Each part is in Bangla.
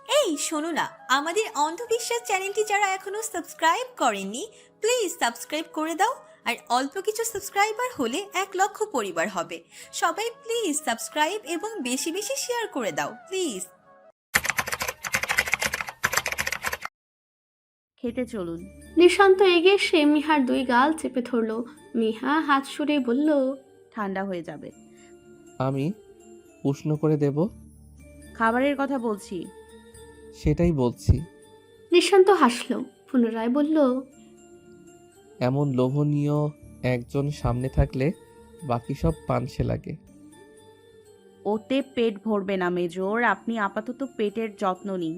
এই শোনো না, আমাদের অন্ধবিশ্বাস চ্যানেলটি যারা এখনো সাবস্ক্রাইব করেননি, প্লিজ সাবস্ক্রাইব করে দাও। আর অল্প কিছু সাবস্ক্রাইবার হলে 1 লক্ষ পরিবার হবে। সবাই প্লিজ সাবস্ক্রাইব এবং বেশি বেশি শেয়ার করে দাও প্লিজ। খেতে চলুন। নিশান্ত এগিয়ে এসে মিহার 2 গাল চেপে ধরল। মিহা হাত সরিয়ে বলল, ঠান্ডা হয়ে যাবে। আমি উষ্ণ করে দেব। খাবারের কথা বলছি। সেটাই বলছি। নিশান্ত হাসল, পুনরায় বলল, এমন লোভনীয় একজন সামনে থাকলে বাকি সব পানসে লাগে। ওতে পেট ভরবে না মেজর, আপনি আপাতত পেটের যত্ন নিন।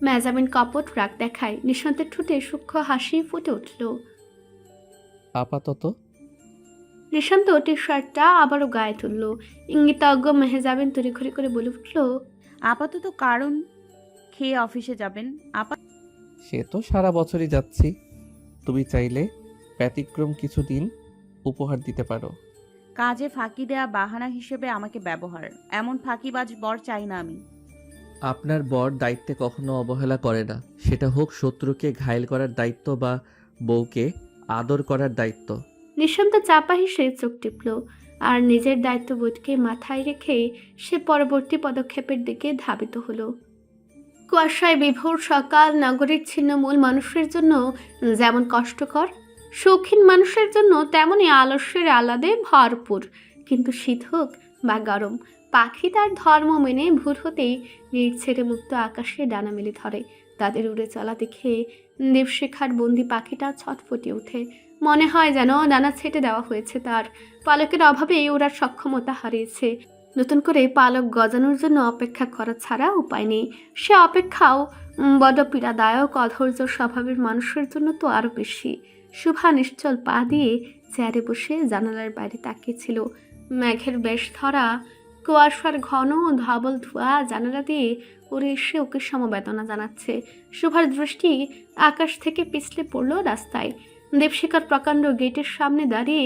মেজামিন কপট রাগ দেখায়। নিশান্তের ঠোঁটে সূক্ষ্ম হাসি ফুটে উঠল। আপাতত নিশান্ত টি শার্টটা আবারও গায়ে তুলল। ইঙ্গিতজ্ঞ মেহজাবিন তড়িঘড়ি করে বলে উঠল, আপাতত কারণ খেয়ে অফিসে যাবেন। সে তো সারা বছরই যাচ্ছি। তুমি চাইলে ব্যতিক্রম কিছু দিন উপহার দিতে পারো। কাজে ফাঁকি দেয়া বাহানা হিসেবে আমাকে ব্যবহার, এমন ফাঁকিবাজ বর চাই না আমি। আপনার বর দায়িত্বে কখনো অবহেলা করে না, সেটা হোক শত্রুকে ঘায়েল করার দায়িত্ব বা বউকে আদর করার দায়িত্ব। নিশান্ত চাপা হেসে চোখ টিপল। আর নিজের দায়িত্ববোধকে মাথায় রেখে সে পরবর্তী পদক্ষেপের দিকে ধাবিত হলো। কুয়াশায় বিভোর সকাল নগরীর ছিন্নমূল মানুষের জন্য যেমন কষ্টকর, শৌখিন মানুষের জন্য তেমনই আলস্যের আহ্লাদে ভরপুর। কিন্তু শীত হোক বা গরম, পাখি তার ধর্ম মেনে ভোর হতেই নির্ছেড়ে মুক্ত আকাশে ডানা মেলে ধরে। তাদের উড়ে চলা দেখে দেবশেখার বন্দি পাখিটা ছটফটে ওঠে। মনে হয় যেন ডানা ছেটে দেওয়া হয়েছে তার। পালকের অভাবে ওড়ার সক্ষমতা হারিয়েছে। নতুন করে পালক গজানোর জন্য অপেক্ষা করা ছাড়া উপায় নেই। সে অপেক্ষাও বড় পীড়াদায়ক। অধৈর্য স্বভাবের মানুষের জন্য তো আরও বেশি। শুভা নিশ্চল পা দিয়ে চেয়ারে বসে জানালার বাইরে তাকিয়েছিল। মেঘের বেশ ধরা কুয়াশার ঘন ধবল ধোঁয়া জানালা দিয়ে উড়ে এসে ওকে সমবেদনা জানাচ্ছে। শুভার দৃষ্টি আকাশ থেকে পিছলে পড়ল রাস্তায়। দেবশিকার প্রকাণ্ড গেটের সামনে দাঁড়িয়ে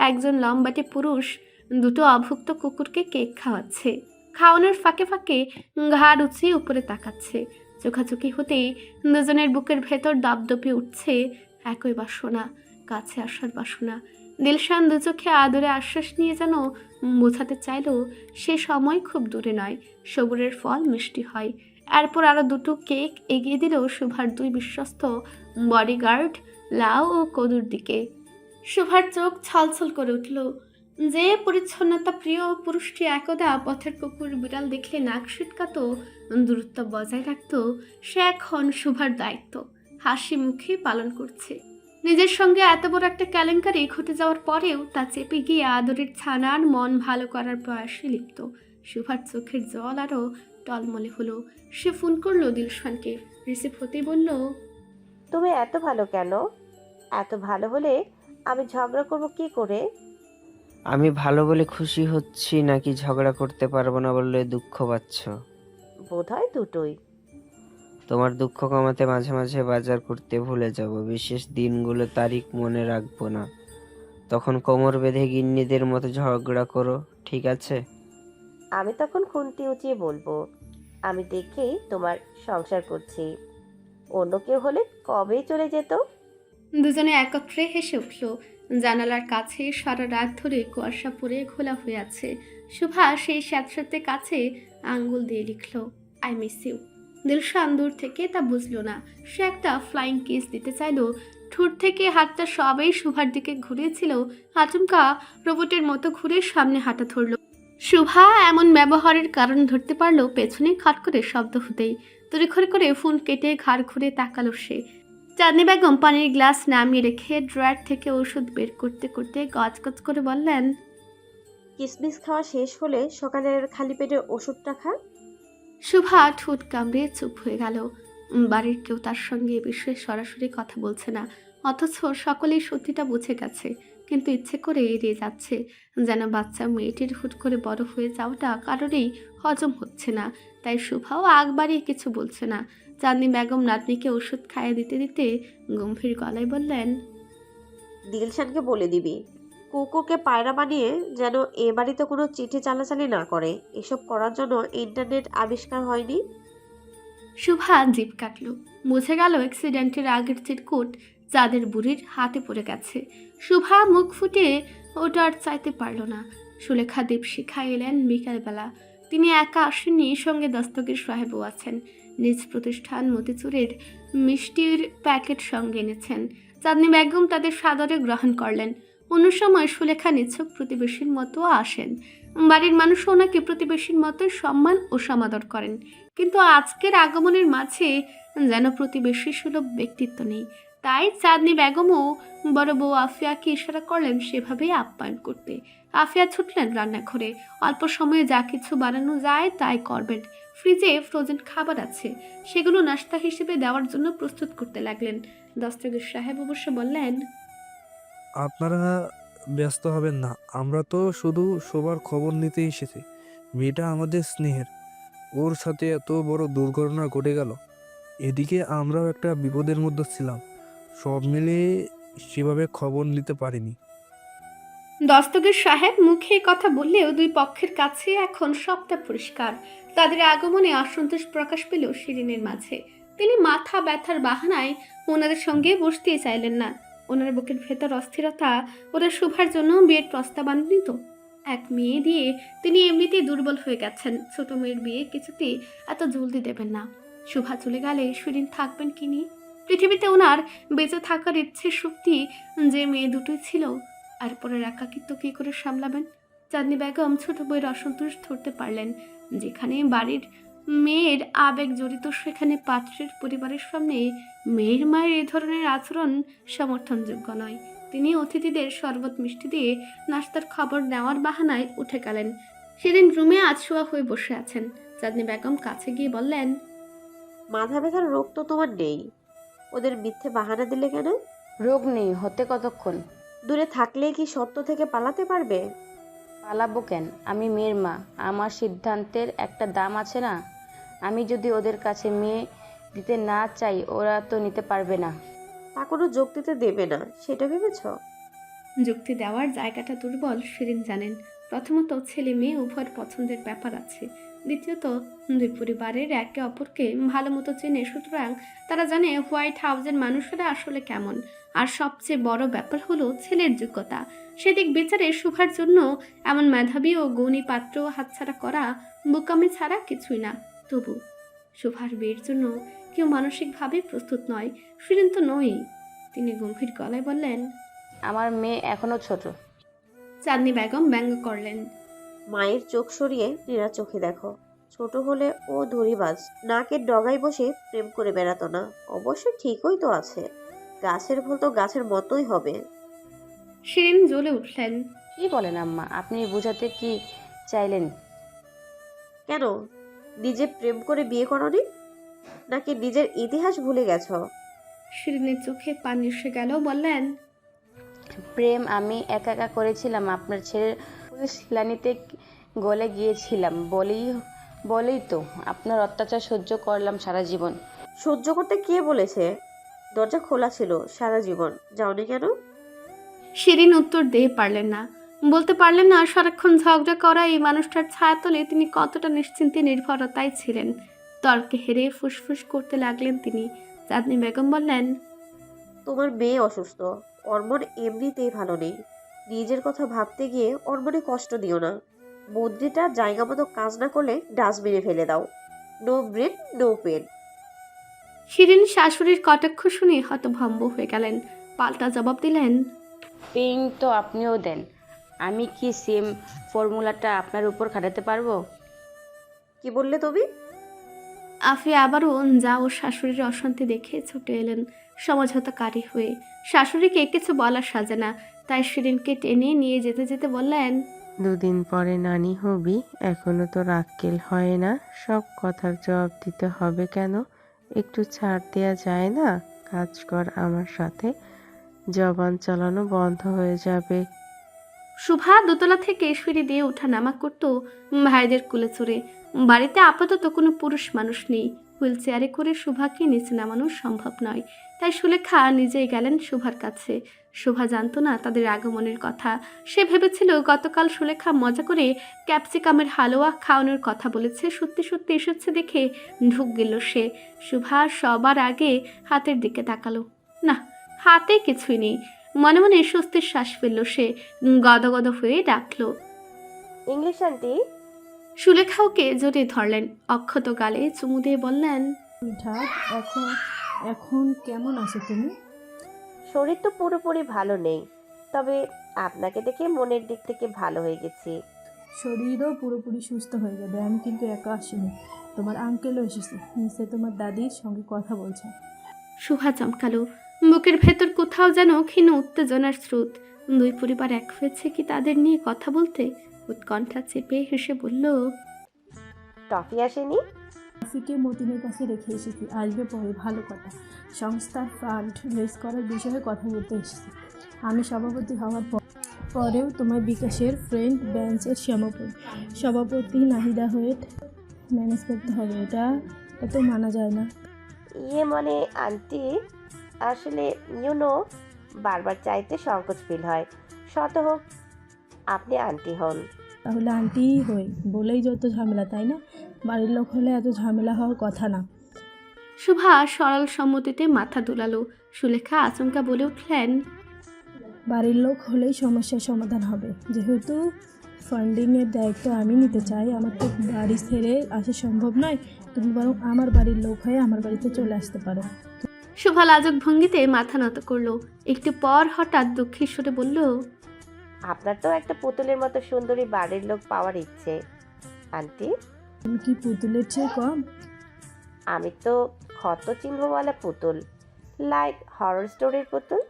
একজন লম্বাটে পুরুষ 2টো অভুক্ত কুকুরকে কেক খাওয়াচ্ছে। খাওয়ানোর ফাঁকে ফাঁকে ঘাড় উঁচিয়ে উপরে তাকাচ্ছে। চোখাচোখি হতেই দুজনের বুকের ভেতর দাপদপে উঠছে একই বাসনা, কাছে আসার বাসনা। দিলশান দু চোখে আদরে আশ্বাস নিয়ে যেন বোঝাতে চাইল সে সময় খুব দূরে নয়, সবুরের ফল মিষ্টি হয়। এরপর আরও 2টো কেক এগিয়ে দিল শুভার 2 বিশ্বস্ত বডিগার্ড লাউ ও কদুর দিকে। শুভার চোখ ছলছল করে উঠল। যে পরিচ্ছন্নতা প্রিয় পুরুষটি একদা পথের কুকুর বিড়াল দেখলে নাক সিটকাতো, দূরত্ব বজায় রাখত, সে এখন শুভার দায়িত্ব হাসি মুখে পালন করছে। নিজের সঙ্গে এত বড় একটা কেলেঙ্কারি ঘটে যাওয়ার পরেও তা চেপে গিয়ে আদরের ছানার মন ভালো করার প্রয়াসে লিপ্ত। শুভার চোখের জল আরও টলমলে হলো। সে ফোন করলো দিলশানকে। রিসিভ হতেই বলল, তুমি এত ভালো কেন? এত ভালো হলে আমি ঝগড়া করব কি করে? আমি ভালো বলে খুশি হচ্ছি নাকি ঝগড়া করতে পারবো না বলে দুঃখ পাচ্ছ? বোধহয় দুটোই। তোমার দুঃখ কমাতে মাঝে মাঝে বাজার করতে ভুলে যাব, বিশেষ দিনগুলো তারিখ মনে রাখবো না, তখন কোমর বেঁধে গিন্নিদের মতো ঝগড়া করো, ঠিক আছে? আমি তখন খুন্তি উঁচিয়ে বলবো, আমি দেখেই তোমার সংসার করছি। অন্য কেউ হলে কবেই চলে যেত। দুজনে একত্রে হেসে উঠল। জানালার কাছে সারা রাত ধরে কুয়াশা পড়ে ঘোলা হয়ে আছে। শুভা সেই স্যাঁতস্যাঁতে কাছে আঙ্গুল দিয়ে লিখল, আই মিস ইউ। দিলশান দূর থেকে তা বুঝলো না। সে একটা ফ্লাইং কিস দিতে চাইল। ঠোঁট থেকে হাতটা সবেই শুভার দিকে ঘুরেছিল। আচমকা রোবটের মতো ঘুরে সামনে হাঁটা ধরল। শুভা এমন ব্যবহারের কারণ ধরতে পারল পেছনে খট করে শব্দ হতেই। তড়িঘড়ি করে ফোন কেটে ঘাড় ঘুরে তাকালো সে। চাঁদনি বেগম পানির গ্লাস নামিয়ে রেখে ড্রয়ার থেকে ওষুধ বের করতে করতে গজগজ করে বললেন, কিসমিস খাওয়া শেষ হলে সকালের খালি পেটে ওষুধটা খা। শুভা ঠোঁট কামড়ে চুপ হয়ে গেল। বাড়ির কেউ তার সঙ্গে এ বিষয়ে সরাসরি কথা বলছে না, অথচ সকলেই সত্যিটা বুঝে গেছে, কিন্তু ইচ্ছে করে এড়িয়ে যাচ্ছে। যেন বাচ্চা মেয়েটির হুট করে বড় হয়ে যাওয়াটা কারোরই হজম হচ্ছে না। তাই শুভাও আগ বাড়িয়ে কিছু বলছে না। চাঁদনি বেগম নাতনিকে ওষুধ খাইয়ে দিতে দিতে গম্ভীর গলায় বললেন, দিলশানকে বলে দিবি কুকুরকে পায়রা বানিয়ে যেন এ বাড়িতে কোনো চিঠি চালাচালি না করে। এসব করার জন্য ইন্টারনেট আবিষ্কার হয়নি। শুভা জিভ কাটল। বুঝে গেল অ্যাক্সিডেন্টের আগের চিরকুট যাদের বুড়ির হাতে পড়ে গেছে। শুভা মুখ ফুটে ওটা আর চাইতে পারল না। সুলেখা দীপশিখা এলেন বিকালবেলা। তিনি একা আসেননি, সঙ্গে দস্তগীর সাহেবও আছেন। নিজ প্রতিষ্ঠান মতিচুরের মিষ্টির প্যাকেট সঙ্গে এনেছেন। চাঁদনি বেগম তাদের সাদরে গ্রহণ করলেন। অন্য সময় সুলেখা নিছক প্রতিবেশীর মতো আসেন। বাড়ির মানুষও ওনাকে প্রতিবেশীর মতো সম্মান ও সমাদর করেন। কিন্তু আজকের আগমনের মাঝে যেন প্রতিবেশী সুলভ ব্যক্তিত্ব নেই। তাই চাঁদনি বেগমও বড় বউ আফিয়াকে ইশারা করলেন সেভাবেই আপ্যায়ন করতে। আফিয়া ছুটলেন রান্নাঘরে। অল্প সময়ে যা কিছু বানানো যায় তাই করবেন। ফ্রিজে ফ্রোজেন খাবার আছে, সেগুলো নাস্তা হিসেবে দেওয়ার জন্য প্রস্তুত করতে লাগলেন। দস্তগীর সাহেব অবশ্য বললেন, আপনারা ব্যস্ত হবেন না, আমরা তো শুধু সবার খবর নিতে এসেছি। মেয়েটা আমাদের স্নেহের, ওর সাথে এত বড় দুর্ঘটনা ঘটে গেল। এদিকে আমরাও একটা বিপদের মধ্যে ছিলাম, সব মিলিয়ে সেভাবে খবর নিতে পারিনি। দস্তগীর সাহেব মুখে এ কথা বললেও দুই পক্ষের কাছে এখন সবটা পরিষ্কার। তাদের আগমনে অসন্তোষ প্রকাশ পেল শিরিনের মাঝে। তিনি মাথা ব্যথার বাহানায় ওনাদের সঙ্গে বসতেই চাইলেন না। ওনার বুকের ভেতর অস্থিরতা। ওরা শুভার জন্য বিয়ের প্রস্তাব আনেনি তো? এক মেয়ে দিয়ে তিনি এমনিতেই দুর্বল হয়ে গেছেন। ছোট মেয়ের বিয়ে কিছুতেই এত জলদি দেবেন না। শুভা চলে গেলে শিরিন থাকবেন কি নিয়ে? পৃথিবীতে ওনার বেঁচে থাকার ইচ্ছে শক্তি যে মেয়ে দুটোই ছিল, আর পরের একাকিত্ব কী করে সামলাবেন? চাঁদনি বেগম ছোট বইয়ের অসন্তোষ ধরতে পারলেন। যেখানে বাড়ির মেয়ের আবেগ জড়িত, সেখানে পাত্রের পরিবারের সামনে মেয়ের মায়ের এ ধরনের আচরণ সমর্থনযোগ্য নয়। তিনি অতিথিদের শরবত মিষ্টি দিয়ে নাস্তার খবর নেওয়ার বাহানায় উঠে গেলেন। সেদিন রুমে আধশোয়া হয়ে বসে আছেন। চাঁদনি বেগম কাছে গিয়ে বললেন, মাথা ব্যথার রোগ তো তোমার নেই, ওদের মিথ্যে বাহানা দিলে কেন? রোগ নেই হতে কতক্ষণ? দূরে থাকলে কি সত্য থেকে পালাতে পারবে? পালাবো কেন? আমি মেয়ের মা, আমার সিদ্ধান্তের একটা দাম আছে না? আমি যদি ওদের কাছে মেয়ে দিতে না চাই, ওরা তো নিতে পারবে না। তা কোনো যুক্তিতে দেবে না, সেটা ভেবেছ? যুক্তি দেওয়ার জায়গাটা দুর্বল শিরিন জানেন। প্রথমত, ছেলে মেয়ে উভয়ের পছন্দের ব্যাপার আছে। দ্বিতীয়ত, দুই পরিবারের একে অপরকে ভালো মতো চেনে, সুতরাং তারা জানে হোয়াইট হাউসের মানুষেরা আসলে কেমন। আর সবচেয়ে বড় ব্যাপার হলো ছেলের যোগ্যতা। সেদিক বিচারে শুভার জন্য এমন মেধাবী ও গুণী পাত্র হাতছাড়া করা বোকামি ছাড়া কিছুই না। তবু শুভার বিয়ের জন্য কেউ মানসিকভাবে প্রস্তুত নয়। শিরিন তো নয়ই। তিনি গম্ভীর গলায় বললেন, আমার মেয়ে এখনো ছোট। চাঁদনি বেগম ব্যঙ্গ করলেন, মায়ের চোখ সরিয়ে নীরা চোখে দেখো। ছোট হলে ও ধরিবাজ, নাকের ডগায় বসে প্রেম করে বেড়াতো না। অবশ্য ঠিকই তো আছে, গাছের ফল তো গাছের মতোই হবে। শিরিন জ্বলে উঠলেন। কি বলেন আম্মা? আপনি বোঝাতে কি চাইলেন? কেন, নিজে প্রেম করে বিয়ে করনি? নাকি নিজের ইতিহাস ভুলে গেছো? শিরিনের চোখে পানি এসে গেল। বললেন, প্রেম আমি একা একা করেছিলাম, আপনার ছেলের পুলিশ লাইনিতে গলে গিয়েছিলাম বলেই তো আপনার অত্যাচার সহ্য করলাম সারা জীবন। সহ্য করতে কে বলেছে? দরজা খোলা ছিল সারা জীবন, যাওনি কেন? শিরিন উত্তর দিয়ে পারলেন না। বলতে পারলেন না সারাক্ষণ ঝগড়া করা এই মানুষটার ছায়াতলে তিনি কতটা নিশ্চিন্তে নির্ভরতায় ছিলেন। তর্কে হেরে ফুসফুস করতে লাগলেন তিনি। চাঁদনি বেগম বললেন, তোমার মেয়ে অসুস্থ, ওর মন এমনিতেই ভালো নেই। নিজের কথা ভাবতে গিয়ে ওর মনে কষ্ট দিও না। বুদ্ধিটা জায়গা মতো কাজ না করলে ডাস্টবিনে ফেলে দাও। No brain no pain. Shirin শাশুড়ির কটাক্ষ শুনে হতভম্ব হয়ে গেলেন। পাল্টা জবাব দিলেন, পেইন তো আপনিও দেন, আমি কি সেম ফর্মুলাটা আপনার উপর খাটাতে পারবো? কি বললে তুমি? আফিয়া আবারও যা ও শাশুড়ির অশান্তি দেখে ছুটে এলেন সমঝোতাকারী হয়ে। শাশুড়িকে কিছু বলার সাজে না, তাই শিরিনকে টেনে নিয়ে যেতে যেতে বললেন, দুদিন পরে নানি হবি, এখনো তো আক্কেল হয় না, সব কথার জবাব দিতে হবে কেন? একটু ছাড় দেয়া যায় না? কাজ কর আমার সাথে, জবান চালানো বন্ধ হয়ে যাবে। শুভা দোতলা থেকে সিঁড়ি দিয়ে ওঠা নামা করতো ভাইদের কুলে চড়ে। বাড়িতে আপাতত কোনো পুরুষ মানুষ নেই। হুইল চেয়ারে করে শুভাকে নিচে নামানো সম্ভব নয়। তাই সুলেখা নিজেই গেলেন শুভার কাছে। শুভা জানতো না তাদের আগমনের কথা। সে ভেবেছিল গতকাল সুলেখা মজা করে ক্যাপসিকামের হালুয়া খাওয়ানোর কথা বলেছে, সত্যি সত্যি এসেছে দেখে ঢুক গেল সে। শুভা সবার আগে হাতের দিকে তাকালো, না হাতে কিছুই নেই। মনে মনে স্বস্তির শ্বাস ফেলল সে, গদগদ হয়ে ডাকলো, ইংলিশ আন্টি। সুলেখা ওকে জড়িয়ে ধরলেন, অক্ষত গালে চুমু দিয়ে বললেন, এখন এখন কেমন আছো তুমি? শরীর তো পুরোপুরি ভালো নেই, তবে আপনাকে দেখে মনের দিক থেকে ভালো হয়ে গেছি। শরীরও পুরোপুরি সুস্থ হয়ে যাবে। আমি কিন্তু একা আসিনি, তোমার আঙ্কেলও এসেছে, নিচে তোমার দাদির সঙ্গে কথা বলছে। শুভা চমকালো, বুকের ভেতর কোথাও যেন ক্ষীণ উত্তেজনার স্রোত। দুই পরিবার এক হয়েছে কি তাদের নিয়ে কথা বলতে? উৎকণ্ঠা চেপে হেসে বলল, টফি আসেনি? টফিকে মতিনের কাছে রেখে এসেছি, আসবে পরে। ভালো কথা, সংস্থার ফান্ড রেজ করার বিষয়ে কথা বলতে এসেছি। আমি সভাপতি হওয়ার পরেও তোমার বিকাশের ফ্রেন্ড বেঞ্চের সভাপতি নাহিদা হয়ে ম্যানেজ করতে হবে, এটা তো মানা যায় না। মানে আন্টি, আসলে বারবার চাইতে সংকোচ ফিল হয়। শত হোক আপনি আন্টি হন। তাহলে আন্টিই হই বলেই যত ঝামেলা, তাই না? বাড়ির লোক হলে এত ঝামেলা হওয়ার কথা না। শুভা সরল সম্মতিতে মাথা দুলালো। সুলেখা আচমকা বলে উঠলেন, বাড়ির লোক হলেই সমস্যার সমাধান হবে। যেহেতু ফান্ডিংয়ের দায়িত্ব আমি নিতে চাই, আমার তো বাড়ি ছেড়ে আসা সম্ভব নয়। তুমি বরং আমার বাড়ির লোক হয়ে আমার বাড়িতে চলে আসতে পারো। শুভা লাজুক ভঙ্গিতে মাথা নত করলো। একটু পর হঠাৎ দুঃখী সুরে বলল, আপনার তো একটা পুতুলের মতো সুন্দরী বাড়ির লোক পাওয়ার ইচ্ছে আন্টি। তুমি কি পুতুলের চেয়ে কম? আমি তো ক্ষত চিহ্নওয়ালা পুতুল, লাইক হরর স্টোরির পুতুল।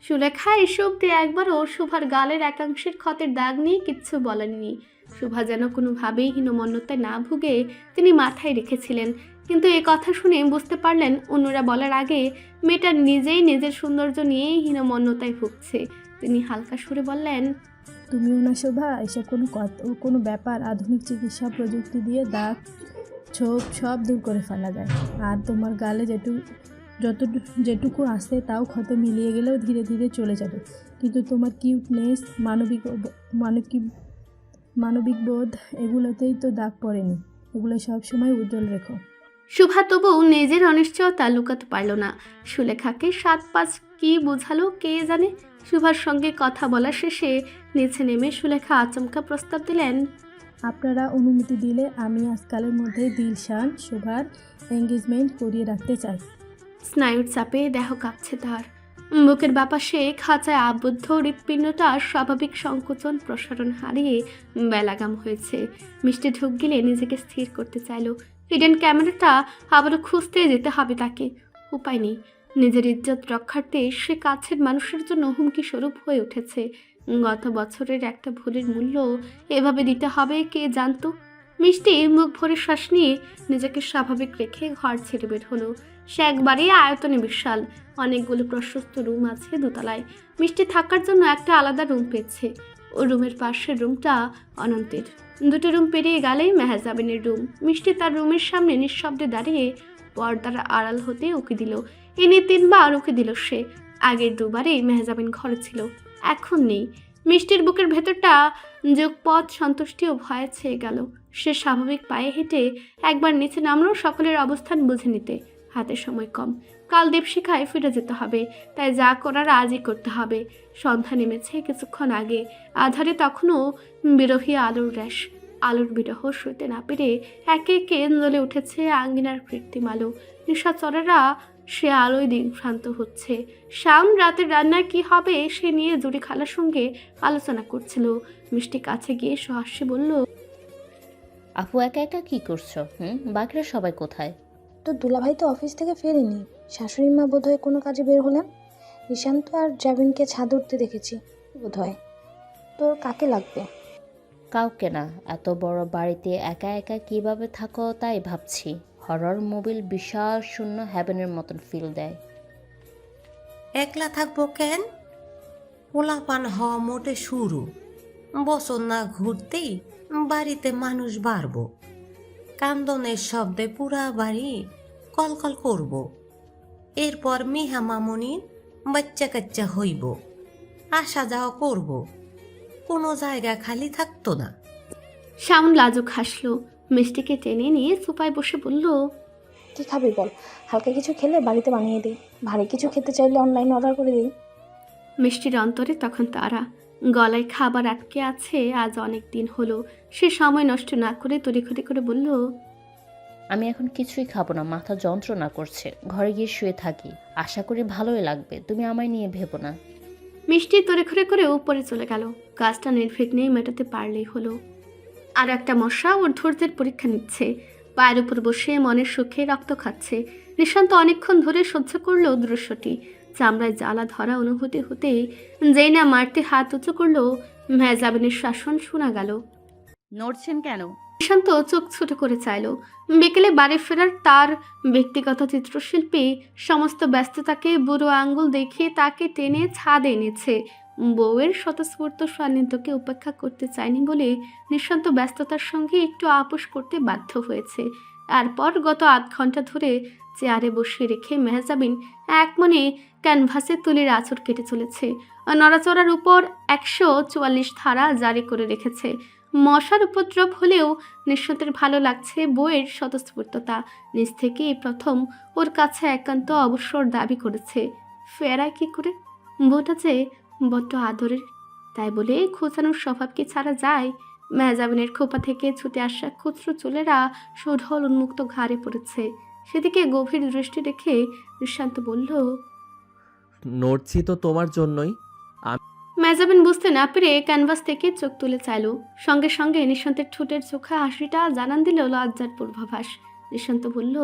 সুলেখা এসব দিয়ে একবারও শুভার গালের একাংশের ক্ষতের দাগ নিয়ে কিচ্ছু বলেননি। শুভা যেন কোনোভাবেই হীনমন্যতায় না ভুগে তিনি মাথায় রেখেছিলেন। কিন্তু এ কথা শুনে বুঝতে পারলেন অন্যরা বলার আগে মেয়েটা নিজেই নিজের সৌন্দর্য নিয়ে হীনমন্যতায় ভুগছে। তিনি হালকা সুরে বললেন, তুমিও না শোভা, এসব কোনো ব্যাপার। আধুনিক চিকিৎসা প্রযুক্তি দিয়ে দাগ ছোপ সব দূর করে ফেলা যায়। আর তোমার গালে যেটুকু আসে তাও ক্ষত মিলিয়ে গেলেও ধীরে ধীরে চলে যাবে। কিন্তু তোমার কিউটনেস, মানবিক বোধ, এগুলোতেই তো দাগ পড়েনি। এগুলো সবসময় উজ্জ্বল রেখো। শুভা তবুও নিজের অনিশ্চয়তা লুকাতে পারল না। সুলেখাকে 7-5 কি বোঝালো কে জানে। শুভার সঙ্গে কথা বলা শেষে নিচে নেমে সুলেখা আচমকা প্রস্তাব দিলেন, আপনারা অনুমতি দিলে আমি আজকালের মধ্যেই দিলশান শোভার এঙ্গেজমেন্ট করিয়ে রাখতে চাই। স্নায়ুর চাপে দেহ কাঁপছে তার। বুকের বাপাশে খাঁচায় আবদ্ধ হৃৎপিণ্ডটা স্বাভাবিক সংকোচন প্রসারণ হারিয়ে বেলাগাম হয়েছে। মিষ্টি ঢুক গেলে নিজেকে স্থির করতে চাইল। হিডেন ক্যামেরাটা আবারও খুঁজতে যেতে হবে তাকে। উপায় নেই, নিজের ইজ্জত রক্ষার্থে সে কাছের মানুষের জন্য হুমকি স্বরূপ হয়ে উঠেছে। গত বছরের একটা ভুলের মূল্য এভাবে দিতে হবে কে জানতো। মিষ্টি মুখ ভরে শ্বাস নিয়ে নিজেকে স্বাভাবিক রেখে ঘর ছেড়ে বের হলো। সে একবারে আয়তনে বিশাল, অনেকগুলো প্রশস্ত রুম আছে দোতলায়। মিষ্টি থাকার জন্য একটা আলাদা রুম পেয়েছে। ও রুমের পাশের রুমটা অনন্তের। দুটো রুম পেরিয়ে গেলেই মেহজাবিনের রুম। মিষ্টি তার রুমের সামনে নিঃশব্দে দাঁড়িয়ে পর্দার আড়াল হতে উকি দিল। এনে 3 বার উকি দিল সে। আগের 2 বারে মেহজাবিন ঘরে ছিল, এখন নেই। মিষ্টির বুকের ভেতরটা যোগপথ সন্তুষ্টি ও ভয়ে ছেয়ে গেল। সে স্বাভাবিক পায়ে হেঁটে একবার নিচে নামলো সকলের অবস্থান বুঝে নিতে। হাতে সময় কম, কাল দীপশিখায় ফিরে যেতে হবে, তাই যা করার আজই করতে হবে। সন্ধ্যা নেমেছে কিছুক্ষণ আগে, আধারে তখনও বিরহী আলোর র্যাশ। আলোর বিরহ সইতে না পেরে একে একে জ্বলে উঠেছে আঙ্গিনার কৃত্রিম আলো। নিশাচরেরা সে আলোয় দিকভ্রান্ত হচ্ছে। শাম রাতের রান্নার কি হবে সে নিয়ে জুড়ি খালার সঙ্গে আলোচনা করছিল। মিষ্টি কাছে গিয়ে সহাস্যে বলল, আপু একা একা কি করছো? বাকিরা সবাই কোথায়? তো দুলাভাই তো অফিস থেকে ফেরেনি, শাশুড়ি মা বোধহয় কোনো কাজে বের হলেন। নিশান্ত আর জাবিনকে ছাদ উঠতে দেখেছি বোধহয়। তোর কাকে লাগবে? কাউকে না, এত বড় বাড়িতে একা একা কিভাবে থাকো তাই ভাবছি। হরর মুভির বিশাল শূন্য হ্যাভেনের মতন ফিল দেয়। একলা থাকবো কেন? পোলাপান হওয়া মোটে শুরু, বছর না ঘুরতেই বাড়িতে মানুষ বাড়বো। কান্দনের শব্দে পুরা বাড়ি কলকল করব। এরপর মিহা মামনির বাচ্চা কাচ্চা হইব, আসা যাওয়া করব, কোনো জায়গা খালি থাকতো না। শাওন লাজুক হাসলো, মিষ্টিকে টেনে নিয়ে সোফায় বসে বলল, কি খাবি বল, হালকা কিছু খেলে বাড়িতে বানিয়ে দিই, ভারী কিছু খেতে চাইলে অনলাইনে অর্ডার করে দিই। মিষ্টির অন্তরে তখন তারা, গলায় খাবার আটকে আছে আজ অনেক দিন হলো। সে সময় নষ্ট না করে তড়িঘড়ি করে বলল, আমি এখন কিছুই খাবো না, মাথা যন্ত্রণা করছে, ঘরে গিয়ে শুয়ে থাকি, আশা করি ভালোই লাগবে, তুমি আমায় নিয়ে ভেবো না। মিষ্টি তড়িঘড়ি করে উপরে চলে গেল। কাজটা নির্বিঘ্নেই মেটাতে পারলেই হলো। আর একটা মশা ওর ধৈর্যের পরীক্ষা নিচ্ছে, পায়ের উপর বসে মনের সুখে রক্ত খাচ্ছে। নিশান্ত অনেকক্ষণ ধরে সহ্য করলো দৃশ্যটি। চামড়ায় জ্বালা ধরা অনুভূতি হতেই যেই না মারতে হাত উঁচু করলো, মেহজাবিনের শাসন শোনা গেল। নড়ছেন কেন? নিশান্ত চোখ ছোট করে চাইল। বিকেলে বাড়ি ফেরার তার ব্যক্তিগত চিত্রশিল্পী সমস্ত ব্যস্ততাকে বুড়ো আঙ্গুল দেখিয়ে তাকে টেনে ছাদে এনেছে। বউয়ের স্বতঃস্ফূর্ত সান্নিধ্যকে উপেক্ষা করতে চায়নি বলে নিঃশান্ত ব্যস্ততার সঙ্গে একটু আপোষ করতে বাধ্য হয়েছে। এরপর গত আধ ঘন্টা ধরে চেয়ারে বসিয়ে রেখে মেহজাবিন এক মনে ক্যানভাসে তুলির আঁচড় কেটে চলেছে। নড়াচড়ার উপর 144 ধারা জারি করে রেখেছে। মশার উপদ্রব হলেও নিঃশান্তের ভালো লাগছে বউয়ের স্বতঃস্ফূর্ততা। নিজ থেকে এই প্রথম ওর কাছে একান্ত অবসর দাবি করেছে। ফেরায় কি করে? বউটা যে বড্ড আদরের, তাই বলে খোঁচানোর স্বভাব কি ছাড়া যায়? মেহজাবিনের খোপা থেকে ছুটে আসা খুচরো চুলেরা সুঢল উন্মুক্ত ঘাড়ে পড়েছে। সেদিকে গভীর দৃষ্টি রেখে নিঃশান্ত বলল, নড়ছি তো তোমার জন্যই। মেহজাবিন বুঝতে না পেরে ক্যানভাস থেকে চোখ তুলে চাইল। সঙ্গে সঙ্গে নিঃশান্তের ঠোঁটের চোখা হাসিটা জানান দিল লজ্জার পূর্বাভাস। নিঃশান্ত বলল,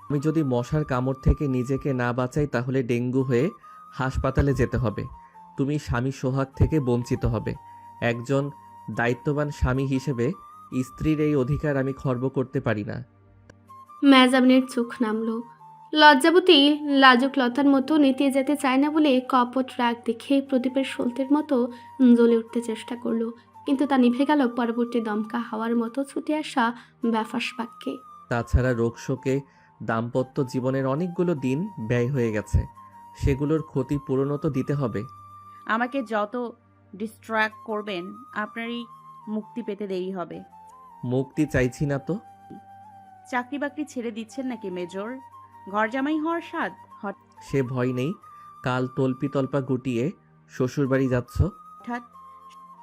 আমি যদি মশার কামড় থেকে নিজেকে না বাঁচাই তাহলে ডেঙ্গু হয়ে হাসপাতালে যেতে হবে। তুমি স্বামী সোহাগ থেকে বঞ্চিত হবে। একজন দায়িত্ববান স্বামী হিসেবে স্ত্রীর এই অধিকার আমি খর্ব করতে পারি না। মেহজাবিনের চোখ নামল। লজ্জাবতী লাজুক লতার মতো নেতিয়ে যেতে চায় না বলে কপট রাগ দেখে প্রদীপের সলতের মতো জ্বলে উঠতে চেষ্টা করলো, কিন্তু তা নিভে গেল পরবর্তী দমকা হাওয়ার মতো ছুটে আসা ব্যাফাস বাক্যে। তাছাড়া রোগশোকে দাম্পত্য জীবনের অনেকগুলো দিন ব্যয় হয়ে গেছে, সেগুলোর ক্ষতি পূরণও তো দিতে হবে। আমাকে যত ডিস্ট্র্যাক্ট করবেন আপনারই মুক্তি পেতে দেরি হবে। মুক্তি চাইছি না তো। চাকরি বাকরি ছেড়ে দিচ্ছেন নাকি মেজর? ঘর জামাই হওয়ার স্বাদ সে ভয় নেই। কাল তল্পি তল্পা গুটিয়ে শ্বশুরবাড়ি যাচ্ছ। হঠাৎ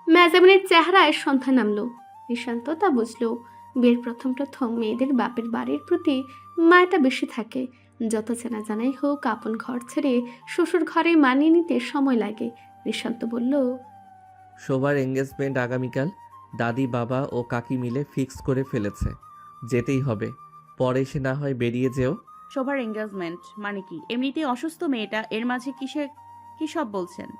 মেহজাবিনের চেহারায় সন্ধ্যা নামলো। নিশান্ত তা বুঝলো। বিয়ের প্রথম প্রথম মেয়েদের বাপের বাড়ির প্রতি মায়াটা বেশি থাকে। যত চেনা জানাই হোক, আপন ঘর ছেড়ে শ্বশুর ঘরে মানিয়ে নিতে সময় লাগে। নিশান্ত বলল, শোভার এঙ্গেজমেন্ট আগামীকাল। দাদি, বাবা ও কাকি মিলে ফিক্স করে ফেলেছে, যেতেই হবে। পরে সে না হয় বেরিয়ে যেও। শোভার এঙ্গেজমেন্ট মানে কি? এমনিতেই অসুস্থ মেয়েটা, এর মাঝে কি সব বলছেন?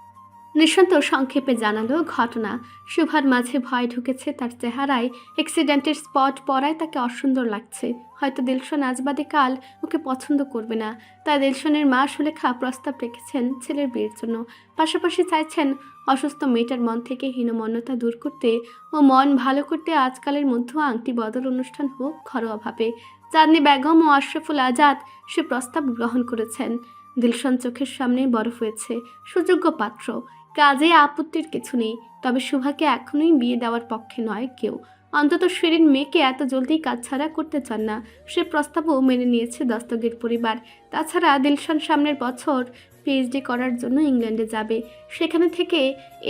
নিশান্ত সংক্ষেপে জানালো ঘটনা। শুভার মাঝে ভয় ঢুকেছে তার চেহারায়। অ্যাক্সিডেন্টের স্পট পড়ায় তাকে অসুন্দর লাগছে। হয়তো দিলশন আজ বাদে কাল ওকে পছন্দ করবে না। তাই দিলশনের মা সুলেখা প্রস্তাব রেখেছেন ছেলের বিয়ের জন্য। পাশাপাশি চাইছেন অসুস্থ মেয়েটার মন থেকে হীনমন্যতা দূর করতে ও মন ভালো করতে আজকালের মধ্যে আংটি বদল অনুষ্ঠান হোক ঘরোয়াভাবে। চাঁদনি বেগম ও আশরাফুল আজাদ সে প্রস্তাব গ্রহণ করেছেন। দিলশন চোখের সামনে বড় হয়েছে, সুযোগ্য পাত্র। কাজে আপত্তির কিছু নেই, তবে শুভাকে এখনোই বিয়ে দেওয়ার পক্ষে নয় কেউ। অন্তত শিরিন মেয়েকে এত জলদি কাজছাড়া করতে চান না। সে প্রস্তাবও মেনে নিয়েছে দস্তগীর পরিবার। তাছাড়া দিলশান সামনের বছর পিএইচডি করার জন্য ইংল্যান্ডে যাবে। সেখানে থেকে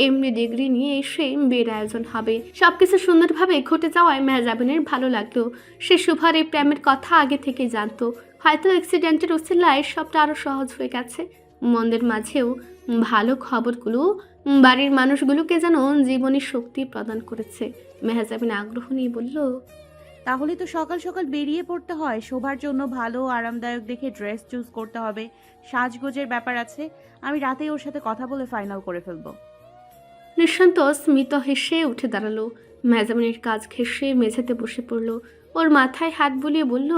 এমডি ডিগ্রি নিয়ে এসে বিয়ের আয়োজন হবে। সবকিছু সুন্দরভাবে ঘটে যাওয়ায় মেহজাবিনের ভালো লাগলো। সে শুভার এই প্রেমের কথা আগে থেকে জানতো। হয়তো অ্যাক্সিডেন্টের উসিলায় সবটা আরও সহজ হয়ে গেছে। মন্দের মাঝেও ভালো খবরগুলো বাড়ির মানুষগুলোকে যেন জীবনী শক্তি প্রদান করেছে। মেহজাবিন আগ্রহ নিয়ে বলল, তাহলে তো সকাল সকাল বেরিয়ে পড়তে হয়। শোভার জন্য ভালো আরামদায়ক দেখে ড্রেস চুজ করতে হবে, সাজগোজের ব্যাপার আছে। আমি রাতেই ওর সাথে কথা বলে ফাইনাল করে ফেলবো। নিঃশান্ত স্মিত হেসে উঠে দাঁড়ালো। মেহজাবিনের কাজ ঘেঁষে মেঝেতে বসে পড়ল। ওর মাথায় হাত বুলিয়ে বলল,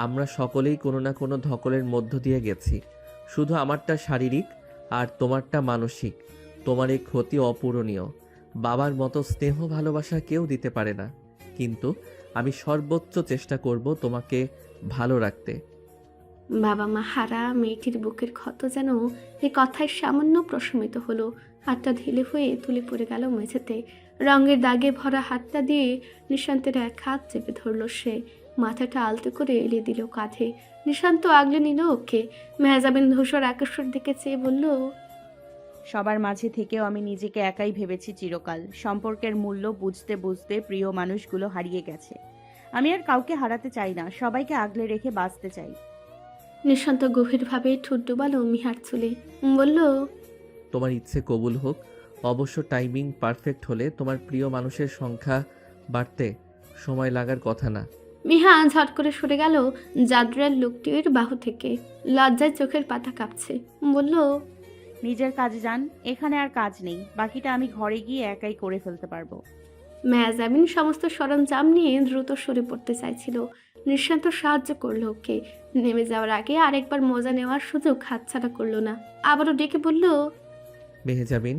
আমরা সকলেই কোনো না কোনো ধকলের মধ্য দিয়ে গেছি। শুধু আমারটা শারীরিক আর তোমারটা মানসিক। তোমার এই ক্ষতি অপূরণীয়। বাবার মতো স্নেহ ভালোবাসা কেউ দিতে পারে না, কিন্তু আমি সর্বোচ্চ চেষ্টা করব তোমাকে ভালো রাখতে। বাবা মা হারা মেয়েটির বুকের ক্ষত যেন এই কথায় সামান্য প্রশমিত হলো। হাতটা ঢিলে হয়ে তুলে পড়ে গেল মেঝেতে। রঙের দাগে ভরা হাতটা দিয়ে নিশান্তের এক হাত চেপে ধরল সে। মাথাটা আলতো করে এলিয়ে দিল কাঁধে। নিশান্ত আগলে নিল ওকে। মেহজাবিন ধূসর আকাশের দিকে চেয়ে বলল, সবার মাঝে থেকেও আমি নিজেকে একাই ভেবেছি চিরকাল। সম্পর্কের মূল্য বুঝতে বুঝতে প্রিয় মানুষগুলো হারিয়ে গেছে। আমি আর কাউকে হারাতে চাই না, সবাইকে আগলে রেখে বাঁচতে চাই। নিশান্ত গভীরভাবে ঠোঁট ডোবালো মিহার চুলে। বলল, তোমার ইচ্ছে কবুল হোক। অবশ্য টাইমিং পারফেক্ট হলে তোমার প্রিয় মানুষের সংখ্যা বাড়তে সময় লাগার কথা না। মিহা ঝট করে সরে গেল জাদরের লোকটির বাহু থেকে। লজ্জায় চোখের পাতা কাঁপছে। বলল, নিজের কাজে যান, এখানে আর কাজ নেই। বাকিটা আমি ঘরে গিয়ে একাই করে ফেলতে পারবো। মেহজাবিন সমস্ত সরঞ্জাম নিয়ে দ্রুত সরে পড়তে চাইছিল। নিঃশান্ত সাহায্য করলো ওকে। নেমে যাওয়ার আগে আরেকবার মজা নেওয়ার সুযোগ হাতছাড়া করলো না। আবারও ডেকে বলল, মেহজাবিন,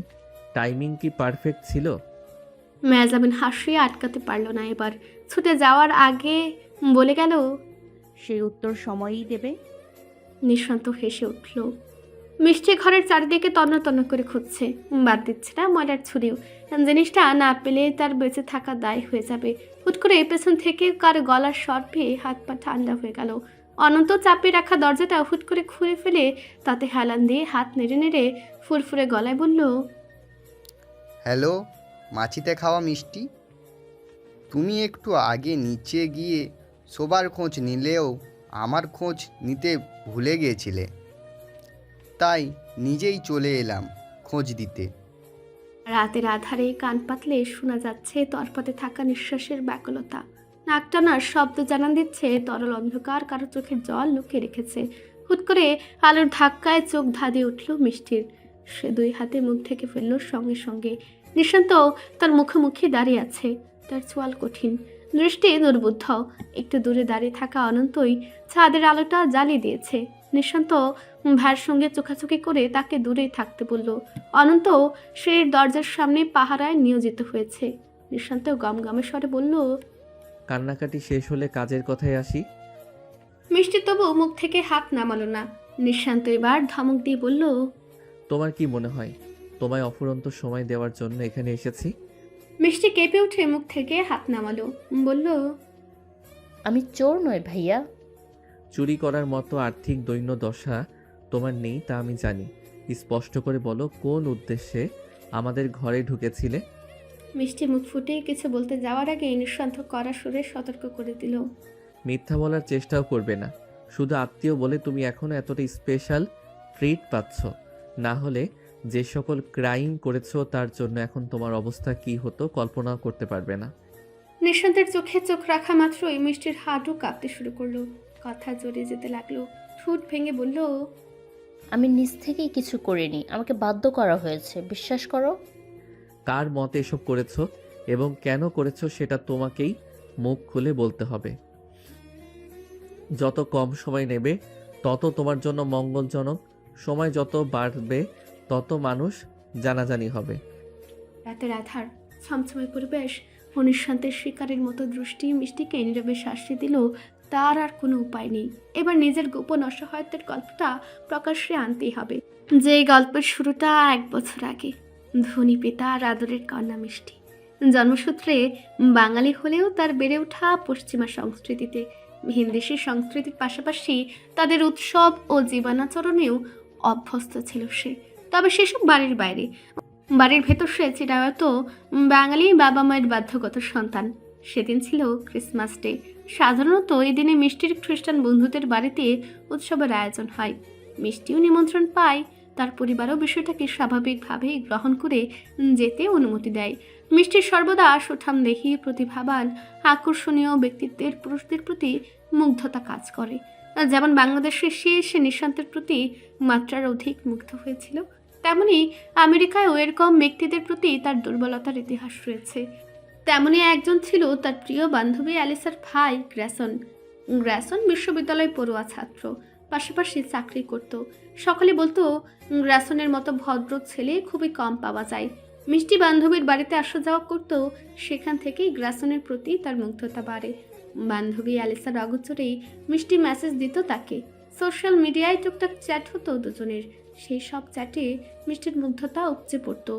টাইমিং কি পারফেক্ট ছিল? মেহজাবিন হাসিয়ে আটকাতে পারল না। এবার ছুটে যাওয়ার আগে বলে গেল, সেই উত্তর সময়ই দেবে। নিঃশান্ত হেসে উঠল। মিষ্টি ঘরের চারিদিকে তন্ন তন্ন করে খুঁজছে, বাদ দিচ্ছে না ময়লার ছুরিও। জিনিসটা না পেলে তার বেঁচে থাকা দায় হয়ে যাবে। হুট করে পেছন থেকে কার গলার স্বর পেয়ে হাত পা ঠান্ডা হয়ে গেল। অনন্ত চাপে রাখা দরজাটা হুট করে খুলে ফেলে তাতে হেলান দিয়ে হাত নেড়ে নেড়ে ফুরফুরে গলায় বলল, হ্যালো, মাছিতে খাওয়া মিষ্টি। তুমি একটু আগে নিচে গিয়ে সবার খোঁজ নিলেও আমার খোঁজ নিতে ভুলে গিয়েছিলে, তাই নিজেই চলে এলাম খোঁজ দিতে। রাতের আধারে কান পাতলে শোনা যাচ্ছে তরপাতে থাকা নিঃশ্বাসের ব্যাকুলতা। নাক টানার শব্দ জানান দিচ্ছে তরল অন্ধকার কারো চোখের জল লুকিয়ে রেখেছে। হুট করে আলোর ধাক্কায় চোখ ধাঁধিয়ে উঠল মিষ্টির। সে দুই হাতে মুখ ঢেকে ফেলল সঙ্গে সঙ্গে। নিশান্ত তার মুখোমুখি দাঁড়িয়ে আছে। তার চোয়াল কঠিন, দৃষ্টি দুর্বুদ্ধ। একটু দূরে দাঁড়িয়ে থাকা অনন্তই ছাদের আলোটা জ্বালিয়ে দিয়েছে। নিশান্ত ভাইয়ের সঙ্গে চোখাচোখি করে তাকে দূরেই থাকতে বলল। অনন্ত সেই দরজার সামনে পাহারায় নিয়োজিত হয়েছে। নিশান্ত গমগমে স্বরে বলল, কান্নাকাটি শেষ হলে কাজের কথায় আসি। মিষ্টি তবু মুখ থেকে হাত নামালো না। নিশান্ত এবার ধমক দিয়ে বলল, তোমার কি মনে হয় তোমায় অফুরন্ত সময় দেওয়ার জন্য এখানে এসেছি? মিষ্টি কেঁপে উঠে মুখ থেকে হাত নামালো। বলল, আমি চোর নই ভাইয়া। চুরি করার মতো আর্থিক দৈন্য দশা তোমার নেই তা আমি জানি। স্পষ্ট করে বলো, কোন উদ্দেশ্যে আমাদের ঘরে ঢুকেছিলে? মিষ্টি মুখ ফুটে কিছু বলতে যাওয়ার আগে নিঃশান্ত কড়া সুরে সতর্ক করে দিল, মিথ্যা বলার চেষ্টাও করবে না। শুধু আত্মীয় বলে তুমি এখনো এতটা স্পেশাল ট্রিট পাচ্ছ। না হলে যে সকল ক্রাইম করেছো তার জন্য এখন তোমার অবস্থা কি হতো কল্পনা করতে পারবে না। নিঃশান্তের চোখে চোখ রাখা মাত্রই মিষ্টির হাঁটু কাঁপতে শুরু করলো। কথা জড়িয়ে যেতে লাগলো। ঠোঁট ভেঙে বলল, আমি নিজ থেকেই কিছু করিনি, আমাকে বাধ্য করা হয়েছে, বিশ্বাস করো। কার মতে এসব করেছো এবং কেন করেছো সেটা তোমাকেই মুখ খুলে বলতে হবে। যত কম সময় নেবে তত তোমার জন্য মঙ্গলজনক। সময় যত বাড়বে তত মানুষ জানাজানি হবে। রাতের আধার, ছমছমে পরিবেশ ও নিঃশান্তের শিকারের মতো দৃষ্টি মিষ্টিকে নীরবে শাসিয়ে দিল। তার আর কোনো উপায় নেই। এবার নিজের গোপন অসহায়ত্বের গল্পটা প্রকাশ্যে আনতেই হবে। যে গল্পের শুরুটা 1 বছর আগে। ধনী পিতা আর আদরের কন্যা মিষ্টি। জন্মসূত্রে বাঙালি হলেও তার বেড়ে ওঠা পশ্চিমা সংস্কৃতিতে। ভিনদেশী সংস্কৃতির পাশাপাশি তাদের উৎসব ও জীবনাচরণেও অভ্যস্ত ছিল সে। তবে সেসব বাড়ির বাইরে। বাড়ির ভেতর সে চিরায়ত বাঙালি বাবা মায়ের বাধ্যগত সন্তান। সেদিন ছিল ক্রিসমাস ডে। সাধারণত এই দিনে মিষ্টির খ্রিস্টান বন্ধুদের বাড়িতে উৎসবের আয়োজন হয়। মিষ্টিও নিমন্ত্রণ পায়। তার পরিবারও বিষয়টাকে স্বাভাবিকভাবেই গ্রহণ করে যেতে অনুমতি দেয়। মিষ্টির সর্বদা সুঠামদেহী, প্রতিভাবান, আকর্ষণীয় ব্যক্তিত্বের পুরুষদের প্রতি মুগ্ধতা কাজ করে। যেমন বাংলাদেশে সে নিঃশান্তের প্রতি মাত্রার অধিক মুগ্ধ হয়েছিল, তেমনি আমেরিকায়ও এরকম ব্যক্তিদের প্রতি তার দুর্বলতার ইতিহাস রয়েছে। তেমনি একজন ছিল তার প্রিয় বান্ধবী অ্যালিসার ভাই গ্র্যাসন। গ্র্যাসন বিশ্ববিদ্যালয় পড়ুয়া ছাত্র, পাশাপাশি চাকরি করত। সকলে বলতো গ্র্যাসনের মতো ভদ্র ছেলে খুবই কম পাওয়া যায়। মিষ্টি বান্ধবীর বাড়িতে আসা যাওয়া করত, সেখান থেকেই গ্র্যাসনের প্রতি তার মুগ্ধতা বাড়ে। বান্ধবী অ্যালিসার অগোচরেই মিষ্টি মেসেজ দিত তাকে। সোশ্যাল মিডিয়ায় টুকটাক চ্যাট হতো দুজনের। সেই সব চ্যাটে মিষ্টির মুগ্ধতা উপচে পড়তো।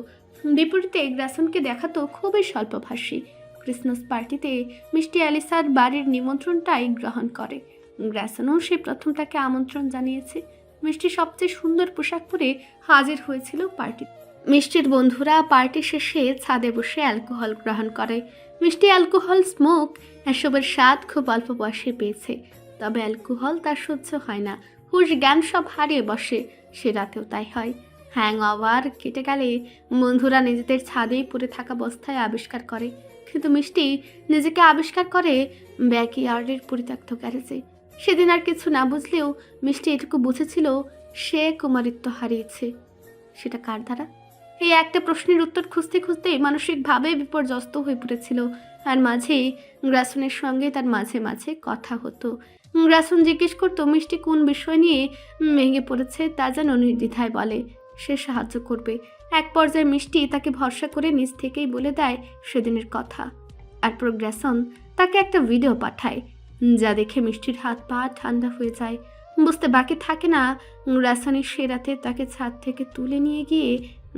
বিপরীতে গ্রাসনকে দেখাতো খুবই স্বল্পভাষী। ক্রিসমাস পার্টিতে মিষ্টি অ্যালিসার বাড়ির নিমন্ত্রণটাই গ্রহণ করে। গ্রাসনও সে প্রথম তাকে আমন্ত্রণ জানিয়েছে। মিষ্টি সবচেয়ে সুন্দর পোশাক পরে হাজির হয়েছিল পার্টি। মিষ্টির বন্ধুরা পার্টি শেষে ছাদে বসে অ্যালকোহল গ্রহণ করে। মিষ্টি অ্যালকোহল, স্মোক এসবের স্বাদ খুব অল্প বয়সে পেয়েছে। তবে অ্যালকোহল তার সহ্য হয় না, হুঁশ জ্ঞান সব হারিয়ে বসে। সে রাতেও তাই হয়। হ্যাং ওভার কেটে গেলে বন্ধুরা নিজেদের ছাদেই পড়ে থাকা অবস্থায় আবিষ্কার করে। কিন্তু মিষ্টি নিজেকে আবিষ্কার করে ব্যাকইয়ার্ডের পরিত্যক্ত গ্যারেজে। সেদিন আর কিছু না বুঝলেও মিষ্টি এটুকু বুঝেছিল সে কুমারিত্ব হারিয়েছে। সেটা কার দ্বারা? এই একটা প্রশ্নের উত্তর খুঁজতে খুঁজতে মানসিকভাবে বিপর্যস্ত হয়ে পড়েছিল। আর মাঝেই গ্রাসনের সঙ্গে তার মাঝে মাঝে কথা হতো। গ্রাসন জিজ্ঞেস করতো মিষ্টি কোন বিষয় নিয়ে ভেঙে পড়েছে তা যেন নির্দ্বিধায় বলে। সে সাহায্য করবে। এক পর্যায়ে মিষ্টি তাকে ভরসা করে নিজ থেকেই বলে দেয় সেদিনের কথা। এরপর গ্রাসন তাকে একটা ভিডিও পাঠায়, যা দেখে মিষ্টির হাত পা ঠান্ডা হয়ে যায়। বুঝতে বাকি থাকে না গ্রাসনের সে রাতে তাকে ছাদ থেকে তুলে নিয়ে গিয়ে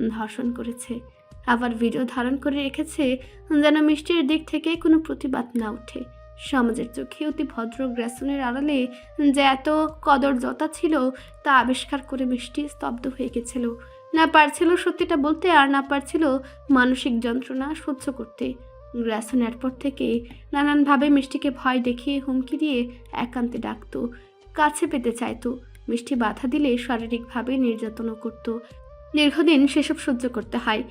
ধর্ষণ করেছে। আবার ভিডিও ধারণ করে রেখেছে যেন মিষ্টির দিক থেকে কোনো প্রতিবাদ না ওঠে। সমাজের চোখে অতি ভদ্র গ্রাসনের আড়ালে যে এত কদর্যতা ছিল তা আবিষ্কার করে মিষ্টি স্তব্ধ হয়ে গেছিল। না পারছিল সত্যিটা বলতে, আর না পারছিল মানসিক যন্ত্রণা সহ্য করতে। গ্রাসন এরপর থেকে নানানভাবে মিষ্টিকে ভয় দেখিয়ে হুমকি দিয়ে একান্তে ডাকতো, কাছে পেতে চাইতো। মিষ্টি বাধা দিলে শারীরিকভাবে নির্যাতনও করত। দীর্ঘদিন সেসব সহ্য করতে হয়।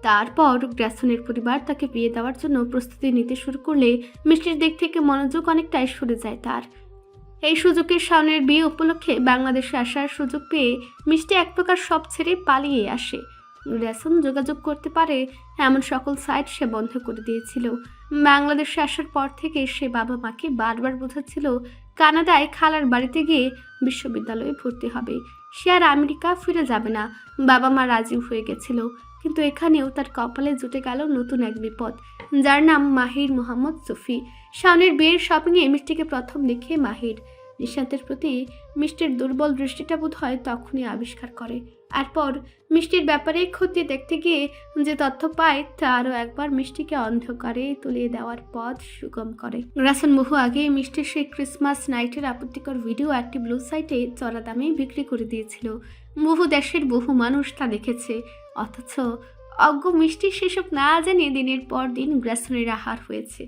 তারপর গ্রাসনের পরিবার তাকে বিয়ে দেওয়ার জন্য প্রস্তুতি নিতে শুরু করলে মিষ্টির দিক থেকে মনোযোগ অনেকটাই সরে যায় তার। এই সুযোগের সামনের বিয়ে উপলক্ষে বাংলাদেশে আসার সুযোগ পেয়ে মিষ্টি এক প্রকার সব ছেড়ে পালিয়ে আসে। গ্রাসন যোগাযোগ করতে পারে এমন সকল সাইট সে বন্ধ করে দিয়েছিল। বাংলাদেশে আসার পর থেকে সে বাবা মাকে বারবার বোঝাচ্ছিল কানাডায় খালার বাড়িতে গিয়ে বিশ্ববিদ্যালয়ে ভর্তি হবে। সে আর আমেরিকা ফিরে যাবে না। বাবা মা রাজি হয়ে গেছিল। কিন্তু এখানেও তার কপালে জুটে গেল নতুন এক বিপদ, যার নাম মাহির মোহাম্মদ সুফি। শাওনের বিয়ের শপিংয়ে মিষ্টিকে প্রথম দেখে মাহির নিশান্তের প্রতি মিষ্টির দুর্বল দৃষ্টিটা বোধ হয় তখনই আবিষ্কার করে। এরপর মিষ্টির ব্যাপারে ক্ষতি দেখতে গিয়ে যে তথ্য পায় তা আরও একবার মিষ্টিকে অন্ধকারে তুলিয়ে দেওয়ার পথ সুগম করে। গ্রাসন বহু আগে মিষ্টির সেই ক্রিসমাস নাইটের আপত্তিকর ভিডিও একটি ব্লু সাইটে চড়া দামে বিক্রি করে দিয়েছিল। বহু দেশের বহু মানুষ তা দেখেছে। অথচ অজ্ঞ মিষ্টি সেসব না জেনে দিনের পর দিন গ্রাসনের আহার হয়েছে।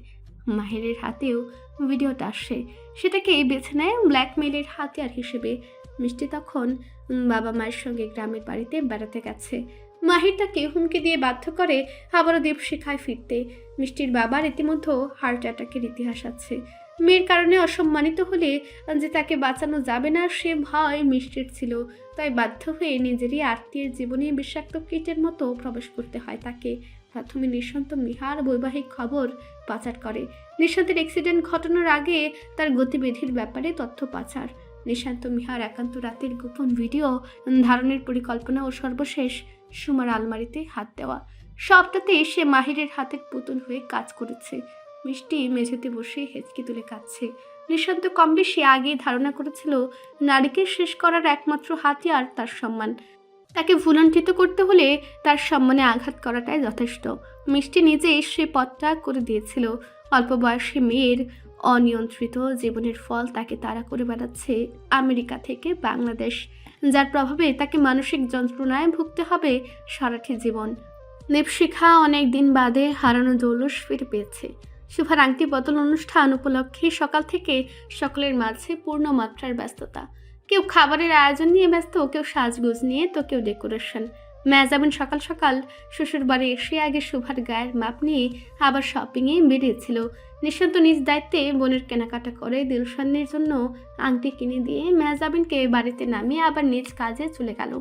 মাহিরের হাতেও ভিডিওটা আসে। সেটাকে বেছে নেয় ব্ল্যাকমেইলের হাতিয়ার হিসেবে। মিষ্টি তখন বাবা মায়ের সঙ্গে গ্রামের বাড়িতে বেড়াতে গেছে। মাহির তাকে হুমকি দিয়ে বাধ্য করে আবারও দীপশিখায় ফিরতে। মিষ্টির বাবার ইতিমধ্যে হার্ট অ্যাটাকের ইতিহাস আছে। মেয়ের কারণে অসম্মানিত হলে যে তাকে বাঁচানো যাবে না সে ভয় মিষ্টির ছিল। তাই বাধ্য হয়ে নিজেরই আত্মীয়ের জীবনে বিষাক্ত কীটের মতো প্রবেশ করতে হয় তাকে। প্রথমে নিশান্ত মিহার বৈবাহিক খবর পাচার করে। নিশান্তের অ্যাক্সিডেন্ট ঘটানোর আগে তার গতিবিধির ব্যাপারে তথ্য পাচার। নিশান্ত মিহার একান্ত রাতের গোপন ভিডিও ধারণের পরিকল্পনা ও সর্বশেষ সুমার আলমারিতে হাত দেওয়া। সবটাতে সে মাহিরের হাতের পুতুল হয়ে কাজ করেছে। মিষ্টি মেঝেতে বসে হেঁচকি তুলে কাঁদছে। নিশান্ত কম বেশি আগেই ধারণা করেছিল নারীকে শেষ করার একমাত্র হাতিয়ার তার সম্মান। তাকে ভুলণ্ঠিত করতে হলে তার সম্মানে আঘাত করাটাই যথেষ্ট। মিষ্টি নিজেই সে পথটা করে দিয়েছিল। অল্প বয়সী মেয়ের অনিয়ন্ত্রিত জীবনের ফল তাকে তাড়া করে বেড়াচ্ছে আমেরিকা থেকে বাংলাদেশ, যার প্রভাবে তাকে মানসিক যন্ত্রণায় ভুগতে হবে সারাটি জীবন। দীপশিখা অনেক দিন বাদে হারানো জৌলুস ফিরে পেয়েছে। শুভার আংটি বদল অনুষ্ঠান উপলক্ষে সকাল থেকে সকলের মাঝে পূর্ণ মাত্রার ব্যস্ততা। কেউ খাবারের আয়োজন নিয়ে ব্যস্ত, কেউ সাজগোজ নিয়ে, তো কেউ ডেকোরেশন। মেজাবিন সকাল সকাল শ্বশুর বাড়ি এসে আগে শুভার গায়ের মাপ নিয়ে আবার শপিংয়ে বেরিয়েছিল। নিশান্ত নিজ দায়িত্বে বোনের কেনাকাটা করে দিলশানের জন্য আংটি কিনে দিয়ে মেজাবিনকে বাড়িতে নামিয়ে আবার নিজ কাজে চলে গেল।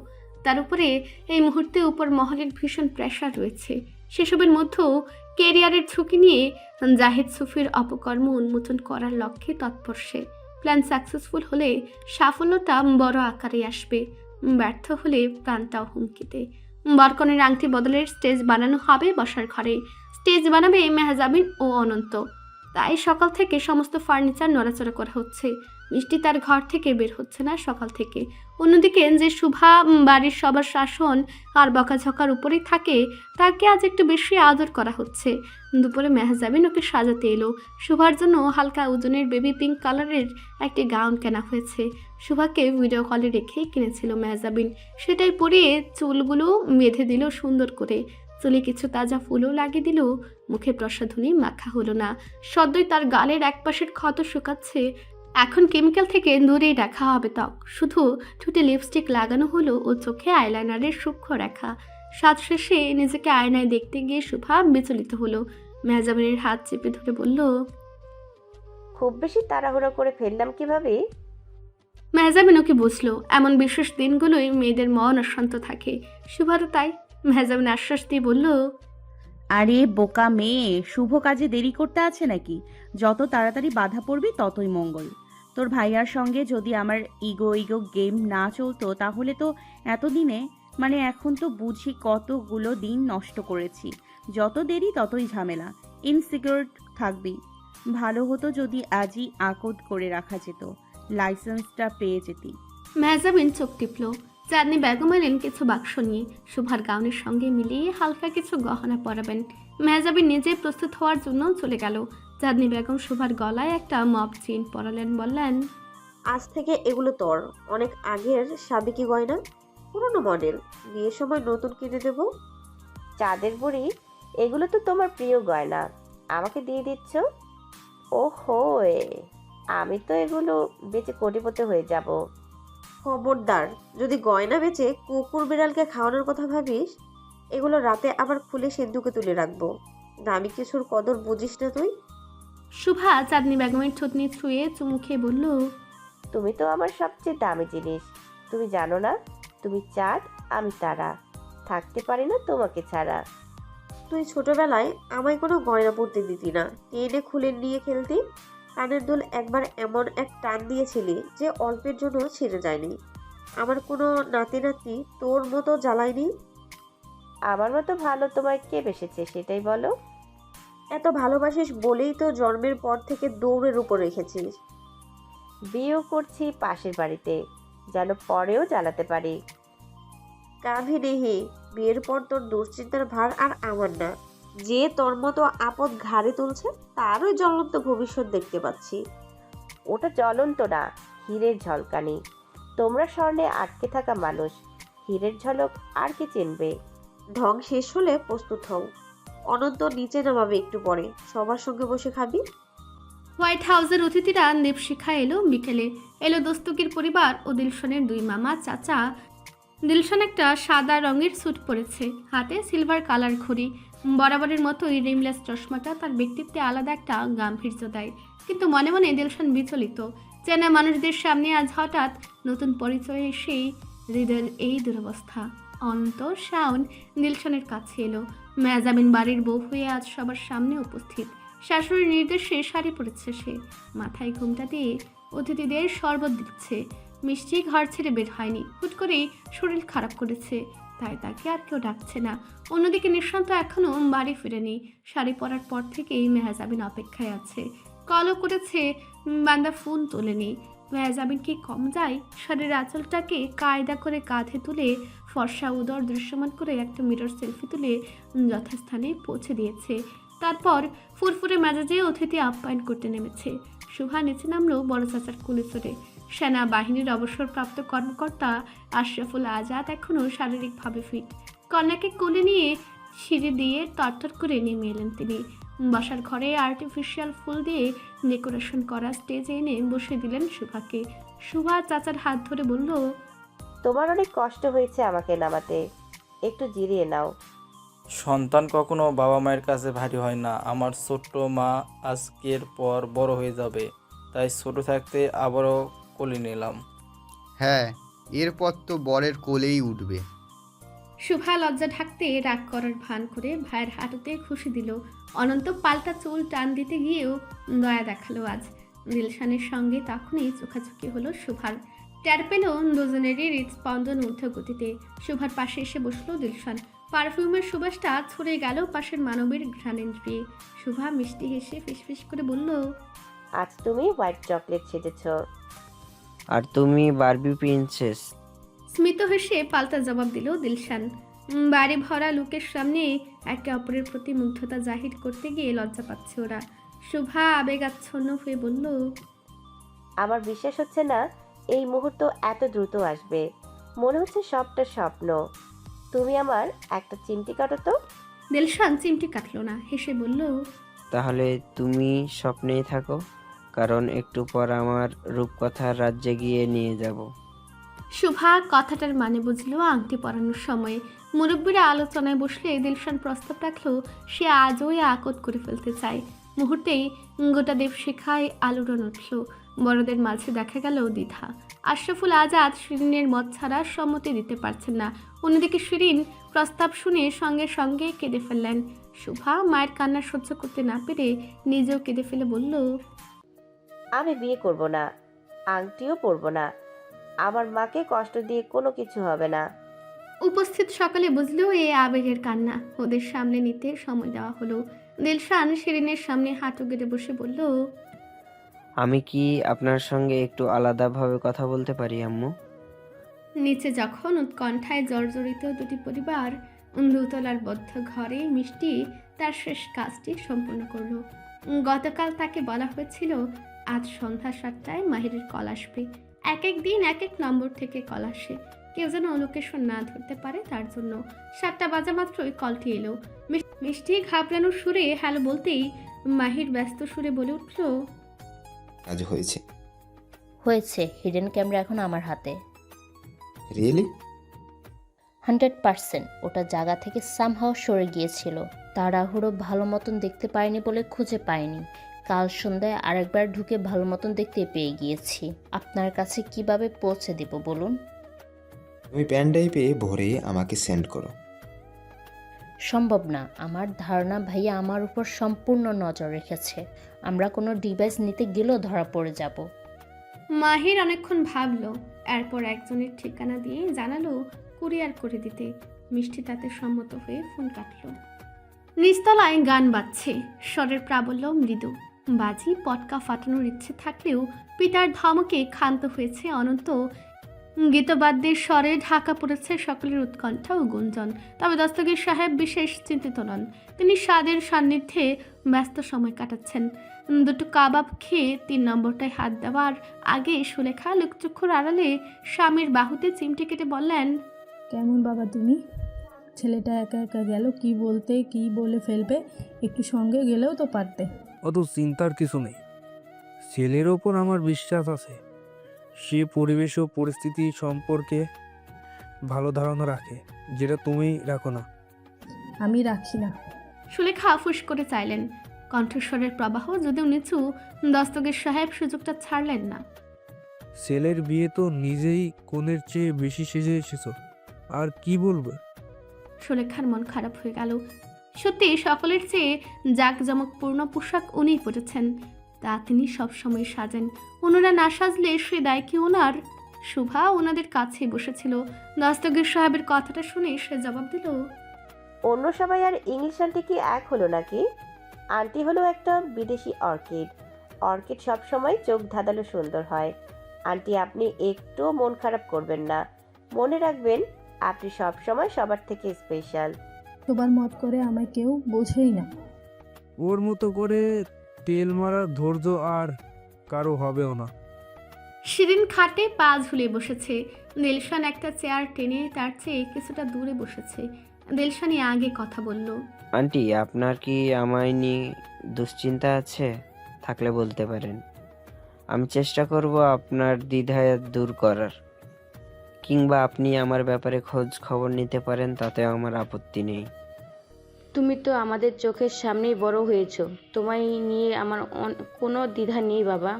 তার উপরে এই মুহূর্তে উপর মহলের ভীষণ প্রেশার রয়েছে। সেসবের মধ্যেও কেরিয়ারের ঝুঁকি নিয়ে জাহিদ সুফির অপকর্ম উন্মোচন করার লক্ষ্যে তৎপর সে। প্ল্যান সাকসেসফুল হলে সাফল্যটা বড় আকারে আসবে, ব্যর্থ হলে প্রাণটাও হুমকিতে। বরকনের আংটি বদলের স্টেজ বানানো হবে বসার ঘরে। স্টেজ বানাবে মেহজাবিন ও অনন্ত। তাই সকাল থেকে সমস্ত ফার্নিচার নড়াচড়া করা হচ্ছে। মিষ্টি তার ঘর থেকে বের হচ্ছে না সকাল থেকে। অন্যদিকে যে শুভা বাড়ির সবার শাসন আর বকাঝকার উপরেই থাকে, তাকে আজ একটু বেশি আদর করা হচ্ছে। দুপুরে মেহজাবিন ওকে সাজাতে এলো। শুভার জন্য হালকা ওজনের বেবি পিঙ্ক কালারের একটি গাউন কেনা হয়েছে। শুভাকে ভিডিও কলে রেখেই কিনেছিল মেহজাবিন। সেটাই পরিয়ে চুলগুলো বেঁধে দিল সুন্দর করে। চুলে কিছু তাজা ফুলও লাগিয়ে দিল। মুখে প্রসাধনী মাখা হলো না, সদ্যই তার গালের এক পাশের ক্ষত শুকাচ্ছে। এখন কেমিক্যাল থেকে দূরেই রাখা হবে ত্বক। শুধু ঠোঁটে লিপস্টিক লাগানো হলো ও চোখে আইলাইনারের সূক্ষ্ম রেখা। সাজ শেষে নিজেকে আয়নায় দেখতে গিয়ে শুভা বিচলিত হলো। মেহজাবিনের হাত চেপে ধরে বলল, খুব বেশি তাড়াহুড়ো করে ফেললাম কিভাবে? মেহজাবিন ওকে বুঝলো। এমন বিশেষ দিনগুলোই মেয়েদের মন অশান্ত থাকে। শুভারও তাই। মেহজাবিন আশ্বাস দিয়ে বলল, আরে বোকা মেয়ে, শুভ কাজে দেরি করতে আছে নাকি? যত তাড়াতাড়ি বাধা পড়বি ততই মঙ্গল। তোর ভাইয়ার সঙ্গে যদি আমার ইগো গেম না চলতো তাহলে তো এতদিনে, মানে এখন তো বুঝি কতগুলো দিন নষ্ট করেছি। যত দেরি ততই ঝামেলা। ইনসিকিউর থাকবি। ভালো হতো যদি আজই আকদ করে রাখা যেত, লাইসেন্সটা পেয়ে যেতি। মেহজাবিন চোখ টিপল। চাঁদনি বেগম এলেন কিছু বাক্স নিয়ে। শুভার গাউনের সঙ্গে মিলিয়ে হালকা কিছু গহনা পরাবেন। মেহজাবিন নিজে প্রস্তুত হওয়ার জন্য চলে গেল। চাঁদনি বেগম শুভার গলায় একটা মব চেইন পরালেন, বললেন, আজ থেকে এগুলো তোর। অনেক আগের সাবেকি গয়না, পুরনো মডেল। বিয়ের সময় নতুন কিনে দেবো। চাঁদের বুড়ি, এগুলো তো তোমার প্রিয় গয়না, আমাকে দিয়ে দিচ্ছ? ওহো, আমি তো এগুলো বেচে কোটিপতি হয়ে যাব। খবরদার, যদি গয়না বেচে কুকুর বিড়ালকে খাওয়ানোর কথা ভাবিস। এগুলো রাতে আবার খুলে সিন্ধুকে তুলে রাখবো। দামি কিছুর কদর বুঝিস না তুই? শুভা চাঁদনি বেগমের থুতনি ছুঁয়ে চুমু খেয়ে বলল, তুমি তো আমার সবচেয়ে দামি জিনিস। তুমি জানো না, তুমি চাঁদ, আমি তারা। থাকতে পারি না তোমাকে ছাড়া। তুই ছোটবেলায় আমায় কোনো গয়না পরতে দিতি না, টেনে খুলে নিয়ে খেলতি। কানের দুল একবার এমন এক টান দিয়েছিলি যে অল্পের জন্য ছিঁড়ে যায়নি। আমার কোনো নাতি নাতনি তোর মতো জ্বালায়নি। আমার মতো ভালো তোমায় কে বেসেছে সেটাই বলো। এত ভালোবাসিস বলেই তো জন্মের পর থেকে দৌড়ের উপর রেখেছিস। বিয়েও করছি পাশের বাড়িতে, যেন পরেও জ্বালাতে পারি। কাঁধে নেহি, বিয়ের পর তোর দুশ্চিন্তার ভার আর আমার না। যে তোর মতো আপদ ঘাড়ে তুলছে তারও জ্বলন্ত ভবিষ্যৎ দেখতে পাচ্ছি। ওটা জ্বলন্ত না, হীরের ঝলকানি। তোমরা স্বর্ণে আটকে থাকা মানুষ, হীরের ঝলক আর কি চিনবে? ঢং শেষ হলে প্রস্তুত হও। অনন্ত নিচে নামাবে একটু পরে, সবার সঙ্গে বসে খাবি। হোয়াইট হাউসের অতিথিরা দীপশিখা এলো বিকেলে। এলো দস্তকির পরিবার ও দিলশনের দুই মামা চাচা। দিলশন একটা সাদা রঙের স্যুট পরেছে, হাতে সিলভার কালার ঘড়ি। বরাবরের মতোই রিমলেস চশমাটা তার ব্যক্তিত্বে আলাদা একটা গাম্ভীর্য দেয়। কিন্তু মনে মনে দিলশন বিচলিত। চেনা মানুষদের সামনে আজ হঠাৎ নতুন পরিচয়ে এসেই হৃদয়ের এই দুরবস্থা। অনন্ত শাওন দিলশনের কাছে এলো। মেহজাবিন বাড়ির বউ হয়ে আজ সবার সামনে উপস্থিত। শাশুড়ির নির্দেশে শাড়ি পরেছে সে। মাথায় ঘুমটা দিয়ে অতিথিদের শরবত দিচ্ছে। মিষ্টি ঘর ছেড়ে বের হয়নি, হুট করেই শরীর খারাপ করেছে, তাই তাকে আর কেউ ডাকছে না। অন্যদিকে নিঃশান্ত এখনও বাড়ি ফিরেনি। শাড়ি পরার পর থেকেই মেহজাবিন অপেক্ষায় আছে। কলও করেছে, বান্দা ফোন তোলেনি। মেহজাবিন কি কম যায়? শাড়ির আঁচলটাকে কায়দা করে কাঁধে তুলে ফর্সা উদর দৃশ্যমান করে একটা মিরর সেলফি তুলে যথাস্থানে পৌঁছে দিয়েছে। তারপর ফুরফুরে মেজাজে অতিথি আপ্যায়ন করতে নেমেছে। শুভা নিচে নামলো বড় চাচার কুলে চড়ে। সেনাবাহিনীর অবসরপ্রাপ্ত কর্মকর্তা আশরাফুল আজাদ এখনও শারীরিকভাবে ফিট। কন্যাকে কোলে নিয়ে সিঁড়ি দিয়ে তরতর করে নেমে এলেন তিনি। বসার ঘরে আর্টিফিশিয়াল ফুল দিয়ে ডেকোরেশন করা স্টেজে এনে বসে দিলেন শুভাকে। শুভা চাচার হাত ধরে বলল, তোমার অনেক কষ্ট হয়েছে আমাকে নামাতে, একটু জিরিয়ে নাও। সন্তান কখনো বাবা মায়ের কাছে ভারী হয় না। আমার ছোট্ট মা আজকের পর বড় হয়ে যাবে, তাই ছোট থাকতে আবারও কোলে নিলাম। হ্যাঁ, এরপর তো বরের কোলেই উঠবে। শুভা লজ্জা ঢাকতে রাগ করার ভান করে ভাইয়ের হাঁটুতে খুশি দিল। অনন্ত পাল্টা চুল টান দিতে গিয়েও দয়া দেখালো আজ। দিলশানের সঙ্গে তখনই চোখাচোখি হলো শুভার। টের পেল দুজনেরই হৃদস্পন্দন ঊর্ধ্বগতিতে। শুভার পাশে এসে বসলো দিলশান। পারফিউমের সুবাসটা ছড়িয়ে গেল পাশের মানবীর ঘ্রাণেন্দ্রিয়ে। শুভা মিষ্টি হেসে ফিসফিস করে বলল, আজ তুমি হোয়াইট চকলেট ছেটেছ। আর তুমি বারবি প্রিন্সেস। স্মিত হেসে পাল্টা জবাব দিল দিলশান। বাড়ি ভরা লোকের সামনে একে অপরের প্রতি মুগ্ধতা জাহির করতে গিয়ে লজ্জা পাচ্ছে ওরা। শুভা আবেগাচ্ছন্ন হয়ে বলল, আমার বিশ্বাস হচ্ছে না এই মুহূর্ত এত দ্রুত আসবে। মনে হচ্ছে সবটা স্বপ্ন। তুমি আমার একটা চিমটি কাটো তো। দিলশান চিমটি কাটলো না, হেসে বলল, তাহলে তুমি স্বপ্নেই থাকো, কারণ একটু পর আমার রূপকথার রাজ্যে গিয়ে নিয়ে যাব। শুভা কথাটার মানে বুঝলো আংটি পরানোর সময়। মুরব্বীরা আলোচনায় বসলে দিলশান প্রস্তাব রাখলো সে আজই আকট করে ফেলতে চায়। মুহূর্তেই গোটা দেবশিখায় আলোড়ন উঠল। বড়দের মাঝে দেখা গেল দ্বিধা। আশরাফুল আজাদ শিরিনের মত ছাড়া সম্মতি দিতে পারছেন না। অন্যদিকে শিরিন প্রস্তাব শুনে সঙ্গে সঙ্গে কেঁদে ফেললেন। শুভা মায়ের কান্না সহ্য করতে না পেরে নিজেও কেঁদে ফেলে বলল, আমি বিয়ে করব না, আংটিও পরব না। আমার মাকে কষ্ট দিয়ে কোনো কিছু হবে না। উপস্থিত সকালে বুঝলো এ আবেগের কান্না। ওদের সামনে নিতে সময় দেওয়া হলো। দিলশান শিরিনের সামনে হাঁটু গেড়ে বসে বলল, আমি কি আপনার সঙ্গে একটু আলাদাভাবে কথা বলতে পারি আম্মু? নিচে যখন উৎকণ্ঠায় জর্জরিত দুটি পরিবার, দোতলার বদ্ধ ঘরে মিষ্টি তার শেষ কাজটি সম্পূর্ণ করলো। গতকাল তাকে বলা হয়েছিল আজ সন্ধ্যা 7টায় মাহিরের কল আসবে। এক এক দিন এক এক নম্বর থেকে কল আসে, কেউ যেন লোকেশন না ধরতে পারে তার জন্য। 7টা বাজা মাত্রই কলটি এলো। মিষ্টি ঘাবড়ানোর সুরে হ্যালো বলতেই মাহির ব্যস্ত সুরে বলে উঠল, আজ হয়েছে। হয়েছে, হিডেন ক্যামেরা এখন আমার হাতে। রিয়েলি? 100%। ওটা জায়গা থেকে সামহাও সরে গিয়েছিল। তাড়াহুড়ো ভালো মতন দেখতে পাইনি বলে খুঁজে পাইনি। কাল সন্ধ্যায় আরেকবার ঢুকে ভালো মতন দেখতে পেয়ে গিয়েছি। আপনার কাছে কিভাবে পৌঁছে দেব বলুন? তুমি প্যান ড্রাইভে ভরে আমাকে সেন্ড করো। সম্ভব না। আমার ধারণা ভাইয়া আমার উপর সম্পূর্ণ নজর রেখেছে। আমরা কোনো ডিভাইস নিতে গেলেও ধরা পড়ে যাব। মাহির অনেকক্ষণ ভাবলো, এরপর একজনের ঠিকানা দিয়ে জানালো কুরিয়ার করে দিতে। মিষ্টি তাতে সম্মত হয়ে ফোন কাটল। নিচতলায় গান বাজছে, স্বরের প্রাবল্য মৃদু। বাজি পটকা ফাটানোর ইচ্ছে থাকলেও পিতার ধমকে ক্ষান্ত হয়েছে অনন্ত। গীতবাদ্যের স্বরে ঢাকা পড়েছে সকলের উৎকণ্ঠা ও গুঞ্জন। তবে দস্তগীর সাহেব বিশেষ চিন্তিত নন। তিনি স্বাদের সান্নিধ্যে ব্যস্ত সময় কাটাচ্ছেন। দুটো কাবাব খেয়ে 3 নম্বরটায় হাত দেওয়ার আগে সুলেখা লোকচক্ষুর আড়ালে স্বামীর বাহুতে চিমটি কেটে বললেন, কেমন বাবা তুমি? ছেলেটা একা একা গেল, কি বলতে কি বলে ফেলবে, একটু সঙ্গে গেলেও তো পারতে। অত চিন্তার কিছু নেই। ছেলের ওপর আমার বিশ্বাস আছে। সে পরিবেশ ও পরিস্থিতি সম্পর্কে ভালো ধারণা রাখে, যেটা তুমি রাখো না। আমি রাখি না। সুলেখা ফুস করে চাইলেন। কণ্ঠস্বরের প্রবাহ যদিও নিচু, দস্তগীর সাহেব সুযোগটা ছাড়লেন না। ছেলের বিয়ে তো নিজেই কোণের চেয়ে বেশি সেজে এসেছো, আর কি বলবে? সুলেখার মন খারাপ হয়ে গেল। সত্যি সকলের চেয়ে জাঁকজমকপূর্ণ পোশাক উনিই পরেছেন। তা তিনি সবসময় সাজেন। ওনারা না সাজলে সে দায় কি ওনার? শুভা ওনাদের কাছেই বসেছিল। দস্তগীর সাহেবের কথাটা শুনে সে জবাব দিল, অন্য সবাই আর ইংলিশ আন্টি কি এক হলো নাকি? আন্টি হলো একটা বিদেশি অর্কিড। অর্কিড সবসময় চোখ ধাঁধালো সুন্দর হয়। আন্টি আপনি একটু মন খারাপ করবেন না। মনে রাখবেন আপনি সবসময় সবার থেকে স্পেশাল। তোমার মত করে আমায় কেউ বোঝেই না। ওর মতো করে তেল মারার ধৈর্য আর কারো হবেও না। শিরিন খাটে পা ঝুলিয়ে বসেছে। দিলশান একটা চেয়ার টেনে তার চেয়ে কিছুটা দূরে বসেছে। দিলশানই আগে কথা বলল, আন্টি, আপনার কি আমায় নিয়ে দুশ্চিন্তা আছে? থাকলে বলতে পারেন। আমি চেষ্টা করব আপনার দ্বিধা দূর করার, কিংবা আপনি আমার ব্যাপারে খোঁজ খবর নিতে পারেন, তাতে আমার আপত্তি নেই। তুমি তো আমাদের চোখের সামনেই বড় হয়েছো, তোমায় নিয়ে আমার কোনো দ্বিধা নেই বাবা।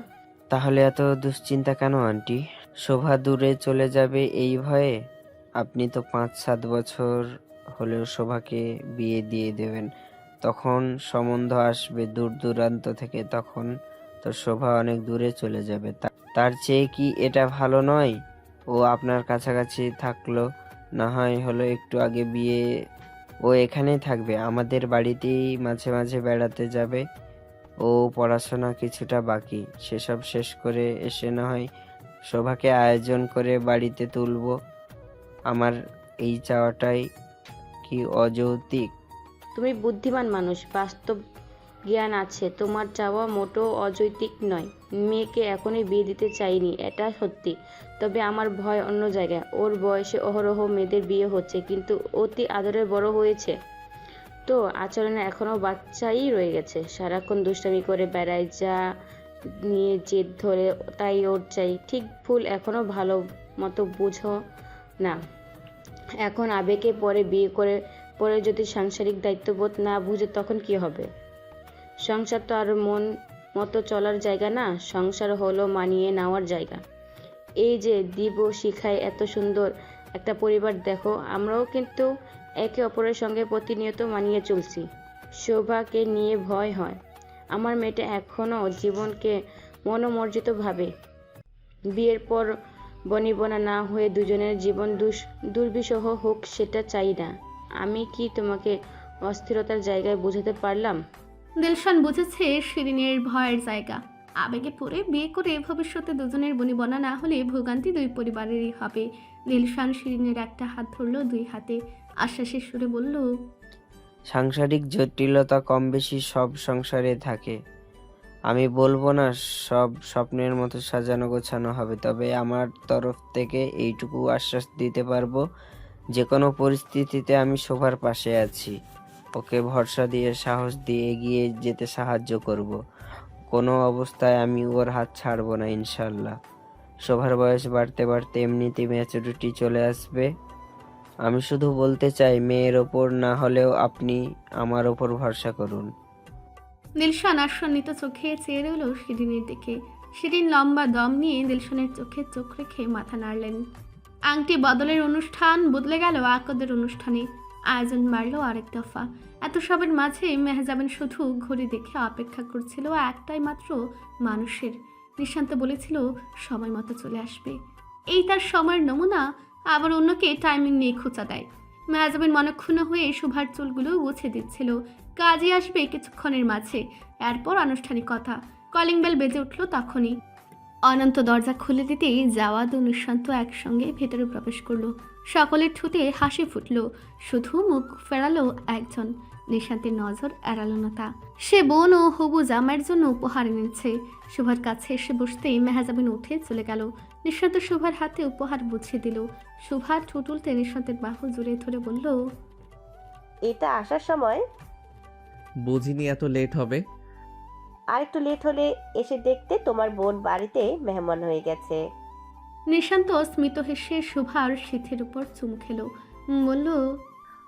তাহলে এত দুশ্চিন্তা কেন আন্টি? শোভা দূরে চলে যাবে এই ভয়ে? আপনি তো 5-7 বছর হলেও শোভাকে বিয়ে দিয়ে দেবেন। তখন সম্বন্ধ আসবে দূর দূরান্ত থেকে, তখন তো শোভা অনেক দূরে চলে যাবে। তার চেয়ে কি এটা ভালো নয়? ও আপনার কাছাকাছি থাকলো, না হয় হলো একটু আগে বিয়ে। ও এখানেই থাকবে, আমাদের বাড়িতেই মাঝে মাঝে বেড়াতে যাবে। ও পড়াশোনা কিছুটা বাকি, সেসব শেষ করে এসে না হয় শোভাকে আয়োজন করে বাড়িতে তুলবো। আমার এই চাওয়াটাই কি অযৌক্তিক? তুমি বুদ্ধিমান মানুষ, বাস্তব জ্ঞান আছে, তোমার চাওয়া মোটেও অযৌক্তিক নয়। মেয়েকে এখনই বিয়ে দিতে চাইনি, এটা সত্যি। তবে আমার ভয় অন্য জায়গায়। ওর বয়সে অহরহ মেয়েদের বিয়ে হচ্ছে, কিন্তু অতি আদরে বড় হয়েছে তো আচরণে এখনও বাচ্চাই রয়ে গেছে। সারাক্ষণ দুষ্টামি করে বেড়ায়, যা নিয়ে জেদ ধরে তাই ওর চাই। ঠিক ভুল এখনও ভালো মতো বুঝো না। এখন আবেগে পরে বিয়ে করে পরে যদি সাংসারিক দায়িত্ববোধ না বুঝে তখন কি হবে? সংসার তো আর মন মতো চলার জায়গা না, সংসার হলো মানিয়ে নেওয়ার জায়গা। এই যে দিব শিখায় এত সুন্দর একটা পরিবার দেখো, আমরাও কিন্তু একে অপরের সঙ্গে প্রতিনিয়ত মানিয়ে চলছি। শোভাকে নিয়ে ভয় হয়। আমার মেয়েটা এখনও জীবনকে মনোমর্জিত ভাবে। বিয়ের পর বনিবনা না হয়ে দুজনের জীবন দুর্বিষহ হোক, সেটা চাই না। আমি কি তোমাকে অস্থিরতার জায়গায় বোঝাতে পারলাম? দিলশান বুঝেছে শিরিনের ভয়ের জায়গা। আবেগে পড়ে বিয়ে করে ভবিষ্যতে দুজনের বনিবনা না হলে ভোগান্তি দুই পরিবারেরই হবে। দিলশান শিরিনের একটা হাত ধরল দুই হাতে, আশ্বাসের সুরে বলল, সাংসারিক জটিলতা কম বেশি সব সংসারে থাকে। আমি বলবো না সব স্বপ্নের মতো সাজানো গোছানো হবে, তবে আমার তরফ থেকে এইটুকু আশ্বাস দিতে পারবো, যে কোনো পরিস্থিতিতে আমি শোভার পাশে আছি। ওকে ভরসা দিয়ে সাহস দিয়ে এগিয়ে যেতে সাহায্য করব। কোনো অবস্থায় আমি ওর হাত ছাড়বো না ইনশাল্লাহ। শোভার বয়স বাড়তে বাড়তে এমনিতেই ম্যাচুরিটি চলে আসবে। আমি শুধু বলতে চাই, মেয়ের ওপর না হলেও আপনি আমার ওপর ভরসা করুন। দিলশান আশ্চর্যিত চোখে চেয়ে রইল শিরিনের দিকে। শিরিন লম্বা দম নিয়ে দিলশানের চোখে চোখ রেখে মাথা নাড়লেন। আংটি বদলের অনুষ্ঠান বদলে গেল আকদের অনুষ্ঠানে। আয়োজন বাড়ল আরেক দফা। এত সবের মাঝে মেহজাবিন শুধু ঘড়ি দেখে অপেক্ষা করছিল একটাই মাত্র মানুষের। নিশান্ত বলেছিল সময় মতো চলে আসবে। এই তার সময়ের নমুনা, আবার অন্যকে টাইমিং নিয়ে খোঁচা দেয়। মেহজাবিন মনক্ষুণ্ণ হয়ে শোভার চুলগুলো গুছে দিচ্ছিল। কাজে আসবে কিছুক্ষণের মাঝে, এরপর আনুষ্ঠানিকতা। কলিং বেল বেজে উঠল তখনই। অনন্ত দরজা খুলে দিতেই জাওয়াদ ও নিশান্ত একসঙ্গে ভেতরে প্রবেশ করলো। সকলের ঠোঁটে হাসি ফুটল, শুধু মুখ ফেরালো একজন। নিশান্তের নজর এড়ালো না তা। সে বোন ও হবু জামাইয়ের জন্য উপহার এনেছে। শোভার কাছে এসে বসতেই মেহজাবিন উঠে চলে গেল। নিশান্ত শোভার হাতে উপহার বুঝিয়ে দিল। শোভার ঠোঁট উল্টে নিশান্তের বাহু জড়িয়ে ধরে বলল, এটা আসার সময় বুঝিনি এত লেট হবে। আর একটু লেট হলে এসে দেখতে তোমার বোন বাড়িতে মেহমান হয়ে গেছে। নিশান্ত স্মিত হেসে শোভার শীতের উপর চুমু খেলো, বলল,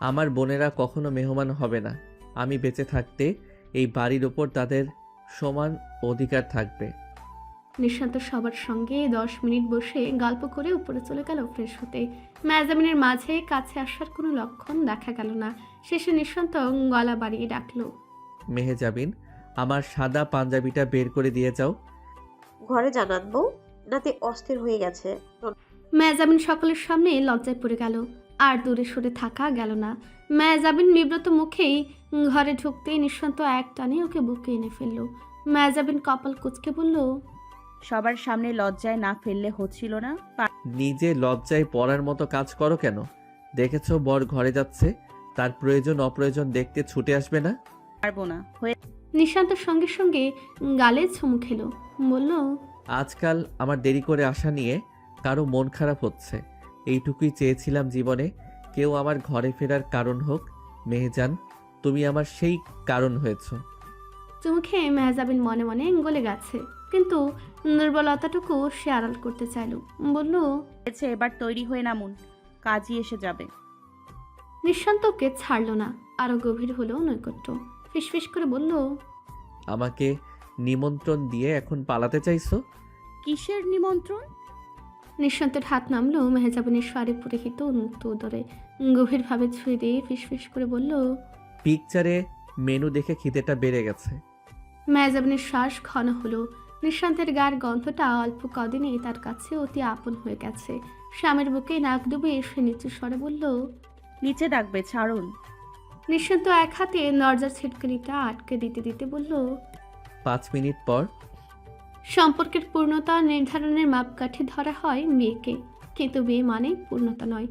আমার বোনেরা কখনো মেহমান হবে না। আমি বেঁচে থাকতে এই বাড়ির ওপর তাদের সমান অধিকার থাকবে। নিশান্ত সবার সঙ্গে 10 মিনিট বসে গল্প করে উপরে চলে গেল ফ্রেশ হতে। মেহজাবিনের মাঝে কাছে আসার কোনো লক্ষণ দেখা গেল না। শেষে নিশান্ত গলা বাড়িয়ে ডাকলো, মেহজাবিন, আমার সাদা পাঞ্জাবিটা বের করে দিয়ে যাও। ঘরে জানাত বউ, নাতে অস্থির হয়ে গেছে। মেহজাবিন সকলের সামনে লজ্জায় পড়ে গেল। আর দূরে সরে থাকা গেল না। মেহজাবিন বিব্রত মুখেই ঘরে ঢুকতেই নিশান্ত এক টানে ওকে বুকে এনে ফেলল। মেহজাবিন কপাল কুঁচকে বলল, সবার সামনে লজ্জায় না ফেললে হচ্ছিল না? নিজে লজ্জায় পড়ার মতো কাজ করো কেন? দেখেছো বর ঘরে যাচ্ছে, তার প্রয়োজন অপ্রয়োজন দেখতে ছুটে আসবে না? পারবো না। নিশান্তর সঙ্গে সঙ্গে গালে চুমু খেলো, বলল, আজকাল আমার দেরি করে আসা নিয়ে কারো মন খারাপ হচ্ছে। এইটুকুই চেয়েছিলাম জীবনে, কেউ আমার ঘরে ফেরার কারণ হোক। মেহজান, তুমি আমার সেই কারণ হয়েছ। চুমু খেয়ে মেহজাবিন মনে মনে গলে গেছে, কিন্তু দুর্বলতাটুকু সে আড়াল করতে চাইল। বলল, এবার তৈরি হয়ে নামুন, কাজই এসে যাবে। নিশান্তকে ছাড়ল না, আরো গভীর হলো নৈকট্য। ফিসফিস করে বলল, আমাকে নিমন্ত্রণ দিয়ে এখন পালাতে চাইছো? কিসের নিমন্ত্রণ? নিশান্তের হাত নামলো মেহজাবিনের শাড়ি পরিহিত উন্মুক্ত উদরে। গভীরভাবে ছুঁয়ে দিয়ে ফিসফিস করে বলল, পিকচারে মেনু দেখে খিদেটা বেড়ে গেছে। মেহজাবিনের শ্বাস ঘন হলো। নিশান্তের গার গন্ধটা অল্প কদিনে তার কাছে অতি আপন হয়ে গেছে। স্বামীর বুকে নাক ডুবে এসে নিচু স্বরে বলল, নিচে ডাকবে, ছাড়ুন। নিশান্ত এক হাতে দরজার ছিটকানিটা আটকে দিতে দিতে বলল, 5 মিনিট পর। সম্পর্কের পূর্ণতা নির্ধারণের মাপকাঠি ধরা হয় বিয়েকে, কিন্তু বিয়ে মানেই পূর্ণতা নয়।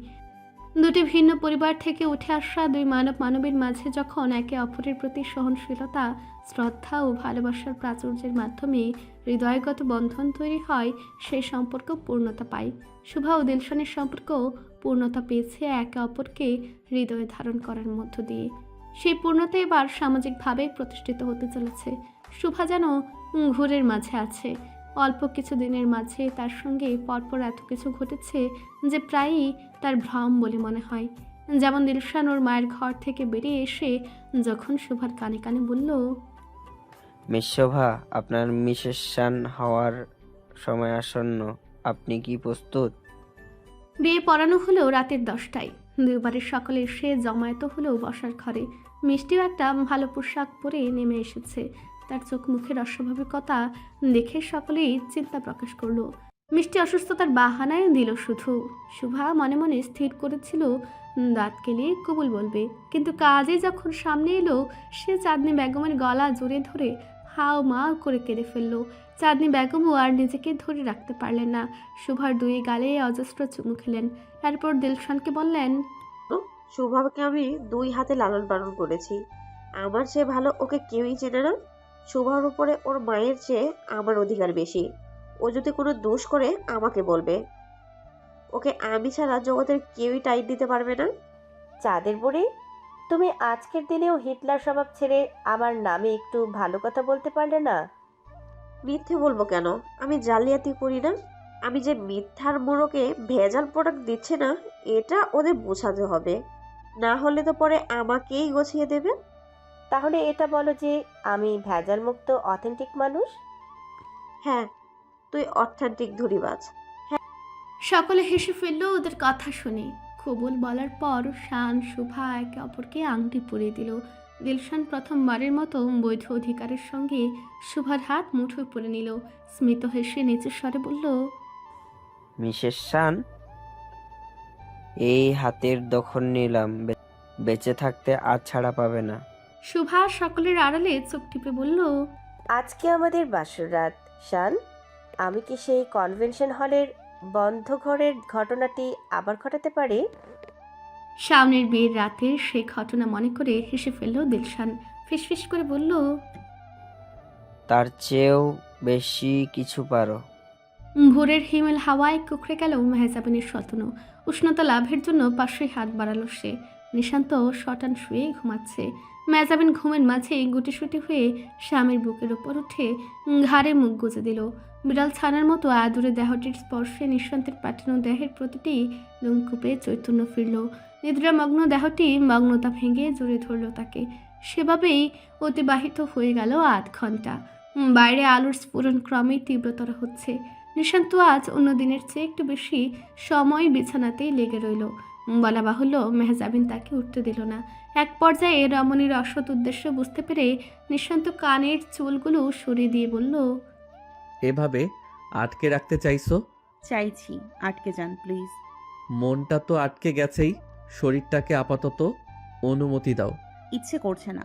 দুটি ভিন্ন পরিবার থেকে উঠে আসা দুই মানবীর মাঝে যখন একে অপরের প্রতি সহনশীলতা, শ্রদ্ধা ও ভালোবাসার প্রাচুর্যের মাধ্যমে হৃদয়গত বন্ধন তৈরি হয়, সেই সম্পর্ক পূর্ণতা পায়। শুভা ও দিলশানের সম্পর্ক পূর্ণতা পেয়েছে একে অপরকে হৃদয়ে ধারণ করার মধ্য দিয়ে। সেই পূর্ণতা এবার সামাজিকভাবে প্রতিষ্ঠিত হতে চলেছে। শুভা যেন ঘোরের মাঝে আছে। অল্প কিছু দিনের মাঝে তার সঙ্গে পরপর এত কিছু ঘটেছে যে প্রায়ই তার ভ্রম বলে মনে হয়। যেমন দিলশান ওর মায়ের ঘর থেকে বেরিয়ে এসে যখন শুভার কানে কানে বলল, মিস শোভা, আপনার মিসেস শান হওয়ার সময় আসন্ন, আপনি কি প্রস্তুত? বিয়ে পড়ানো হলো রাতের 10টায়। দুবারের সকলে এসে জমায়েত হলো বসার ঘরে। মিষ্টিও একটা ভালো পোশাক পরে নেমে এসেছে। তার চোখ মুখের অস্বাভাবিকতা দেখে সকলেই চিন্তা প্রকাশ করলো। মিষ্টি অসুস্থতার বাহানায় দিল শুধু। শুভা মনে মনে স্থির করেছিল দাঁত কেলিয়ে কবুল বলবে, কিন্তু কাজে যখন সামনে এলো সে চাঁদনি বেগমের গলা জড়িয়ে ধরে হাও মা করে কেঁদে ফেললো। চাঁদনি বেগমও আর নিজেকে ধরে রাখতে পারলেন না। শুভার দুই গালে অজস্র চুমু খেলেন। এরপর দিলশানকে বললেন, শুভাকে আমি 2 হাতে লালন পালন করেছি। আমার চেয়ে ভালো ওকে কেউই চেনে না। শুভার উপরে ওর মায়ের চেয়ে আমার অধিকার বেশি। ও যদি কোনো দোষ করে আমাকে বলবে। ওকে আমি ছাড়া জগতের কেউই টাইট দিতে পারবে না। চাঁদের বুড়ি, তুমি আজকের দিনেও হিটলার স্বভাব ছেড়ে আমার নামে একটু ভালো কথা বলতে পারলে না? মিথ্যে বলবো কেন? আমি জালিয়াতি করি না। আমি যে মিথ্যার মোড়কে ভেজাল প্রোডাক্ট দিচ্ছে না, এটা ওদের বোঝাতে হবে। না হলে তো পরে আমাকেই গছিয়ে দেবে। তাহলে এটা বলো যে আমি ভেজাল মুক্ত অথেন্টিক মানুষ। হ্যাঁ, তুই অথেন্টিক ধরিবাজ। সকলে হেসে ফেললো ওদের কথা শুনে। কবুল বলার পর শান শুভা একে অপরকে আংটি পরিয়ে দিল। দিলশান প্রথমবারের মতো বৈধ অধিকারের সঙ্গে শুভার হাত মুঠোয় পরে নিল। স্মিত হেসে নিচের স্বরে বলল, মিসেস শান, এই হাতের দখল নিলাম, বেঁচে থাকতে আর ছাড়া পাবে না। শুভা সকলের আড়ালে চোখ টিপে বলল, আজকে আমাদের বাসর রাত। শান, আমি কি সেই কনভেনশন হলের বন্ধ ঘরের ঘটনাটি আবার ঘটাতে পারি? সামনের বিয়ের রাতের সেই ঘটনা মনে করে হেসে ফেলল দিলশান। ফিসফিস করে বলল, তার চেয়েও বেশি কিছু পারো। ভোরের হিমেল হাওয়ায় কুকড়ে গেল মেহজাবিনের স্বপ্ন। উষ্ণতা লাভের জন্য পাশে হাত বাড়ালো সে। নিশান্ত শটান শুয়ে ঘুমাচ্ছে। মেহজাবিন ঘুমের মাঝে গুটিসুটি হয়ে স্বামীর বুকের উপর উঠে ঘাড়ে মুখ গুজে দিল। বিড়াল ছানার মতো আদুরে দেহটির স্পর্শে নিঃশান্তের পাঠানো দেহের প্রতিটি লোমকূপে চৈতন্য ফিরল। নিদ্রামগ্ন দেহটি মগ্নতা ভেঙে জড়িয়ে ধরল তাকে। সেভাবেই অতিবাহিত হয়ে গেল 8 ঘন্টা। বাইরে আলোর স্ফুরণ ক্রমেই তীব্রতর হচ্ছে। নিশান্ত আজ অন্য দিনের চেয়ে একটু বেশি সময় বিছানাতেই লেগে রইল। বলা বাহুল্য, মেহজাবিন তাকে উঠতে দিল না। এক পর্যায়ে রমণীর অসৎ উদ্দেশ্য বুঝতে পেরে নিশান্ত কানের চুলগুলো সরিয়ে দিয়ে বলল, এভাবে আটকে রাখতে চাইছো? চাইছি, আটকে যান প্লিজ। মনটা তো আটকে গেছেই, শরীরটাকে আপাতত অনুমতি দাও। ইচ্ছে করছে না।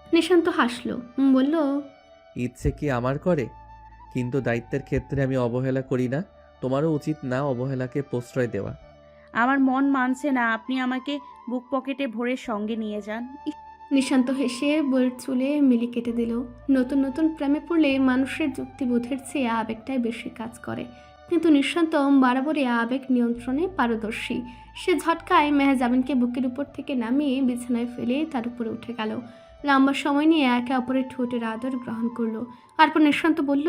নিশান্ত হাসল, বলল, ইচ্ছে কি আমার করে? কিন্তু দায়িত্বের ক্ষেত্রে আমি অবহেলা করি না। তোমারও উচিত না অবহেলাকে প্রশ্রয় দেওয়া। আমার মন মানছে না আপনি আমাকে বুক পকেটে ভরে সঙ্গে নিয়ে যান। নিশান্ত হেসে বইয়ের চুলে মিলি কেটে দিল। নতুন নতুন প্রেমে পড়লে মানুষের যুক্তিবোধের চেয়ে আবেগটাই বেশি কাজ করে, কিন্তু নিশান্ত বরাবরই আবেগ নিয়ন্ত্রণে পারদর্শী। সে ঝটকায় মেহজাবিনকে বুকের উপর থেকে নামিয়ে বিছানায় ফেলে তার উপরে উঠে গেল। লম্বা সময় নিয়ে একে অপরের ঠোঁটের আদর গ্রহণ করলো। তারপর নিশান্ত বলল,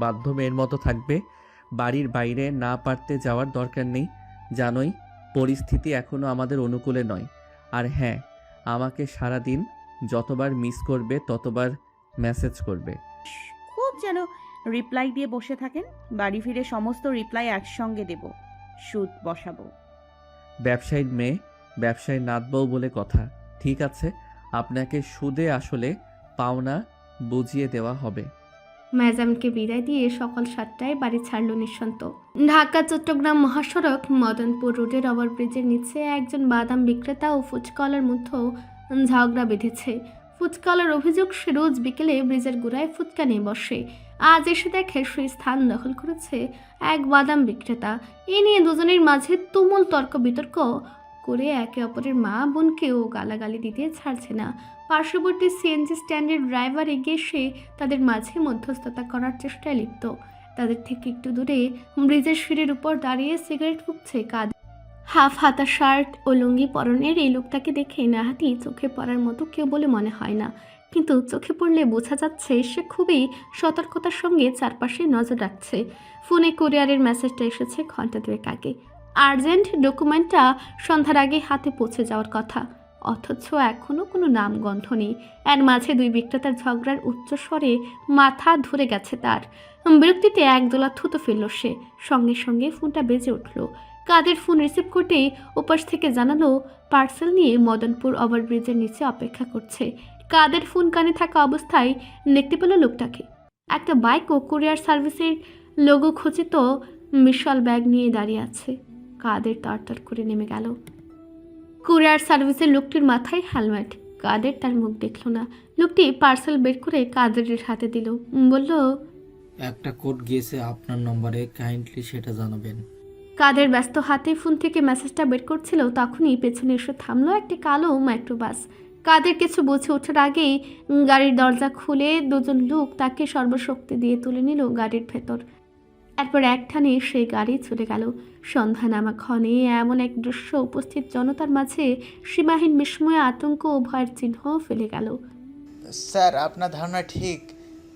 বাধ্য মেয়ের মতো থাকবে, বাড়ির বাইরে না পারতে যাওয়ার দরকার নেই। জানোই পরিস্থিতি এখনও আমাদের অনুকূলে নয়। আর হ্যাঁ, আমাকে সারাদিন যতবার মিস করবে ততবার মেসেজ করবে। খুব যেন রিপ্লাই দিয়ে বসে থাকেন। বাড়ি ফিরে সমস্ত রিপ্লাই একসঙ্গে দেব, সুদ বসাবো। ব্যবসায়ীর মেয়ে ব্যবসায় নাতবউ বলে কথা। ঠিক আছে, আপনাকে সুদে আসলে পাওনা বুঝিয়ে দেওয়া হবে। মেহজাবিনকে বিদায় দিয়ে সকাল 7টায় বাড়ি ছাড়ল নিশান্ত। ঢাকা চট্টগ্রাম মহাসড়ক মদনপুর রোডের ওভারব্রিজের নিচে একজন বাদাম বিক্রেতা ও ফুচকাওয়ালার মধ্যে ঝগড়া বেঁধেছে। ফুচকাওয়ালার অভিযোগ সে রোজ বিকেলে ব্রিজের গোড়ায় ফুচকা নিয়ে বসে আজ এসে দেখে সেই স্থান দখল করেছে এক বাদাম বিক্রেতা। এ নিয়ে দুজনের মাঝে তুমুল তর্ক বিতর্ক করে একে অপরের মা বোনকেও গালাগালি দিতে ছাড়ছে না। পার্শ্ববর্তী সিএনজি স্ট্যান্ডের ড্রাইভার এগিয়ে এসে তাদের মাঝে মধ্যস্থতা করার চেষ্টায় লিপ্ত। তাদের থেকে একটু দূরে ব্রিজের সিঁড়ির উপর দাঁড়িয়ে সিগারেট ফুঁকছে কাদের। হাফ হাতা শার্ট ও লুঙ্গি পরনের এই লোকটাকে দেখে নাহাতি চোখে পড়ার মতো কেউ বলে মনে হয় না, কিন্তু চোখে পড়লে বোঝা যাচ্ছে সে খুবই সতর্কতার সঙ্গে চারপাশে নজর রাখছে। ফোনে কুরিয়ারের মেসেজটা এসেছে ঘন্টা দুয়েক আগে। আর্জেন্ট ডকুমেন্টটা সন্ধ্যার আগে হাতে পৌঁছে যাওয়ার কথা, অথচ এখনও কোনো নামগন্ধ নেই। এর মাঝে দুই বিক্রেতার ঝগড়ার উচ্চস্বরে মাথা ধরে গেছে তার। বিরক্তিতে একদোলা থুতো ফেলল সে। সঙ্গে সঙ্গে ফোনটা বেজে উঠল। কাদের ফোন রিসিভ করতেই ওপাশ থেকে জানালো পার্সেল নিয়ে মদনপুর ওভারব্রিজের নিচে অপেক্ষা করছে। কাদের ফোন কানে থাকা অবস্থায় দেখতে পেল লোকটাকে। একটা বাইক ও কুরিয়ার সার্ভিসের লোগো খচিত বিশাল ব্যাগ নিয়ে দাঁড়িয়ে আছে। কাদের তরতর করে নেমে গেল। কুরিয়ার সার্ভিসের লোকটির মাথায় হেলমেট। কাদের তার মুখ দেখল না। লোকটি পার্সেল বের করে কাদেরের হাতে দিল, বলল, একটা কোড গিয়েছে আপনার নম্বরে, কাইন্ডলি সেটা জানাবেন। কাদের ব্যস্ত হাতে ফোন থেকে মেসেজটা বের করছিল, তখনই পেছনে এসে থামলো একটি কালো মাইক্রোবাস। কাদের কিছু বুঝে ওঠার আগেই গাড়ির দরজা খুলে দুজন লোক তাকে সর্বশক্তি দিয়ে তুলে নিল গাড়ির ভেতর। এরপর একটানে সেই গাড়ি চলে গেল। সন্ধ্যা নামা ক্ষণে এমন এক দৃশ্য উপস্থিত জনতার মাঝে সীমাহীন বিস্ময়, আতঙ্ক ও ভয়ের চিহ্ন ফেলে গেল। স্যার, আপনার ধারণা ঠিক।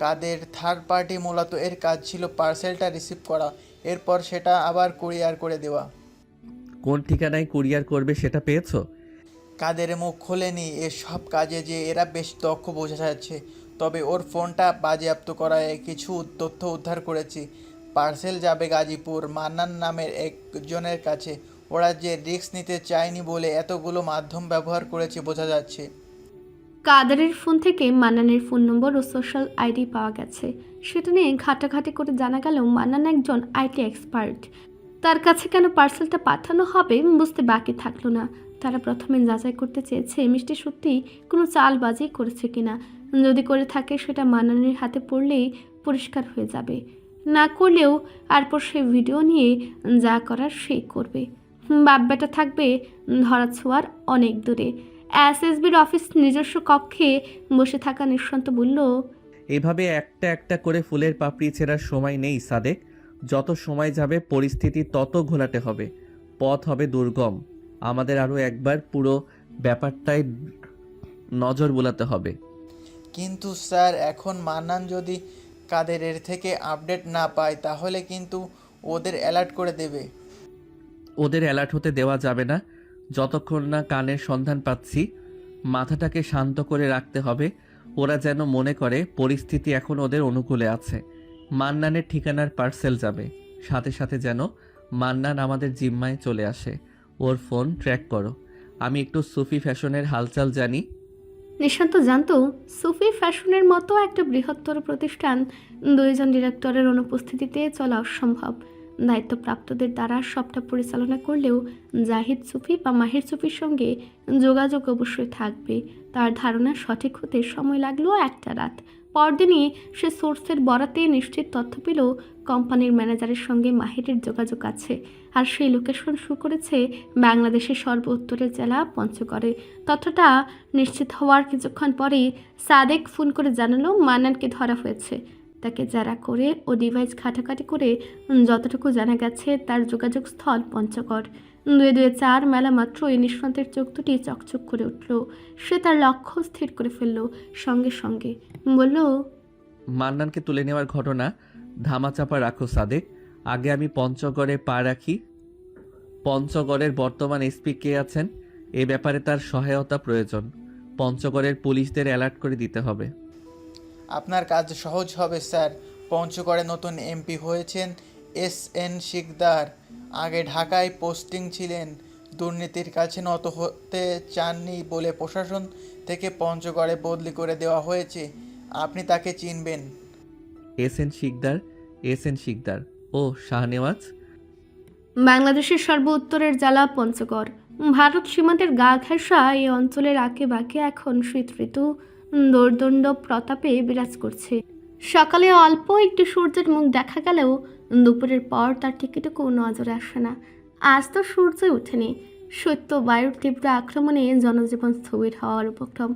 কাদের থার্ড পার্টি, মূলত এর কাজ ছিল পার্সেলটা রিসিভ করা, এরপর সেটা আবার কুরিয়ার করে দেওয়া। কোন ঠিকানায় কুরিয়ার করবে সেটা পেয়েছো? কাদের মুখ খোলেনি এসব কাজে যে এরা বেশ দক্ষ বোঝা যাচ্ছে, তবে ওর ফোনটা বাজেয়াপ্ত করায় কিছু তথ্য উদ্ধার করেছি। পার্সেল যাবে গাজীপুর মান্নান নামের একজনের কাছে। ওরা যে রিস্ক নিতে চায়নি বলে এতগুলো মাধ্যম ব্যবহার করেছে বোঝা যাচ্ছে। কাদেরের ফোন থেকে মান্নানের ফোন নম্বর ও সোশ্যাল আইডি পাওয়া গেছে। সেটা নিয়ে ঘাটাঘাটি করে জানা গেল মান্নান একজন আইটি এক্সপার্ট। তার কাছে কেন পার্সেলটা পাঠানো হবে বুঝতে বাকি থাকলো না। তারা প্রথমে যাচাই করতে চেয়েছে মিষ্টি সত্যি কোনো চালবাজি করেছে কিনা। যদি করে থাকে সেটা মান্নানের হাতে পড়লেই পরিষ্কার হয়ে যাবে, না করলেও এরপর সে ভিডিও নিয়ে যা করার সেই করবে। বাপ বেটা থাকবে ধরা ছোঁয়ার অনেক দূরে। এসএসবির অফিস নিজস্ব কক্ষে বসে থাকা নিঃসন্ত বলল, এভাবে একটা একটা করে ফুলের পাপড়ি ছেঁড়ার সময় নেই সাদেক। যত সময় যাবে পরিস্থিতি তত ঘোলাটে হবে, পথ হবে দুর্গম। আমাদের আরও একবার পুরো ব্যাপারটায় নজর বোলাতে হবে। কিন্তু স্যার, এখন মান্নান যদি কাদের এর থেকে আপডেট না পায় তাহলে কিন্তু ওদের অ্যালার্ট করে দেবে। ওদের অ্যালার্ট হতে দেওয়া যাবে না যতক্ষণ না কানের সন্ধান পাচ্ছি। মাথাটাকে শান্ত করে রাখতে হবে। ওরা যেন মনে করে পরিস্থিতি এখন ওদের অনুকূলে আছে। মান্নানের ঠিকানার পার্সেল যাবে, সাথে সাথে যেন মান্নান আমাদের জিম্মায় চলে আসে। ওর ফোন ট্র্যাক করো। আমি একটু সুফি ফ্যাশনের হালচাল জানি। নিশান্ত জানতো সুফি ফ্যাশনের মতো একটা বৃহত্তর প্রতিষ্ঠান দুইজন ডিরেক্টরের অনুপস্থিতিতে চলা অসম্ভব। দায়িত্বপ্রাপ্তদের দ্বারা সবটা পরিচালনা করলেও জাহিদ সুফি বা মাহির সুফির সঙ্গে যোগাযোগ অবশ্যই থাকবে। তার ধারণা সঠিক হতে সময় লাগলো একটা রাত। পরদিনই সে সোর্সের বরাতে নিশ্চিত তথ্য পেল কোম্পানির ম্যানেজারের সঙ্গে মাহিরের যোগাযোগ আছে, আর সেই লোকেশন শো করেছে বাংলাদেশের সর্ব উত্তরের জেলা পঞ্চগড়ে। তথ্যটা নিশ্চিত হওয়ার কিছুক্ষণ পরেই সাদেক ফোন করে জানালো মান্নানকে ধরা হয়েছে। তাকে জেরা করে ও ডিভাইস ঘাটাঘাটি করে যতটুকু জানা গেছে তার যোগাযোগ স্থল পঞ্চগড়। 2-2-4 মেলা মাত্র এই নিঃসন্তের চোখ দুটি চকচক করে উঠল। সে তার লক্ষ্য স্থির করে ফেলল। সঙ্গে সঙ্গে বলল, মান্নানকে তুলে নেওয়ার ঘটনা ধামাচাপা রাখো সাদেক। আগে আমি পঞ্চগড়ে পা রাখি। পঞ্চগড়ের বর্তমান এসপি কে আছেন? এ ব্যাপারে তার সহায়তা প্রয়োজন। পঞ্চগড়ের পুলিশদের অ্যালার্ট করে দিতে হবে। আপনার কাজ সহজ হবে স্যার। পঞ্চগড়ে নতুন এমপি হয়েছেন SN শিকদার। আগে ঢাকায় পোস্টিং ছিলেন। দুর্নীতির কাছে নত হতে চাননি বলে প্রশাসন থেকে পঞ্চগড়ে বদলি করে দেওয়া হয়েছে। আপনি তাকে চিনবেন। SN শিকদার ও শাহনেওয়াজ। বাংলাদেশের সর্ব উত্তরের জেলা পঞ্চগড়। ভারত সীমান্তের গা ঘেঁষা এই অঞ্চলের আঁকে বাঁকে এখন শীত ঋতু দোর্দণ্ড প্রতাপে বিরাজ করছে। সকালে অল্প একটু সূর্যের মুখ দেখা গেলেও দুপুরের পর তার টিকিটুকু নজরে আসে না। আজ তো সূর্যই ওঠেনি। শৈত্য বায়ুর তীব্র আক্রমণে জনজীবন স্থবির হওয়ার উপক্রম।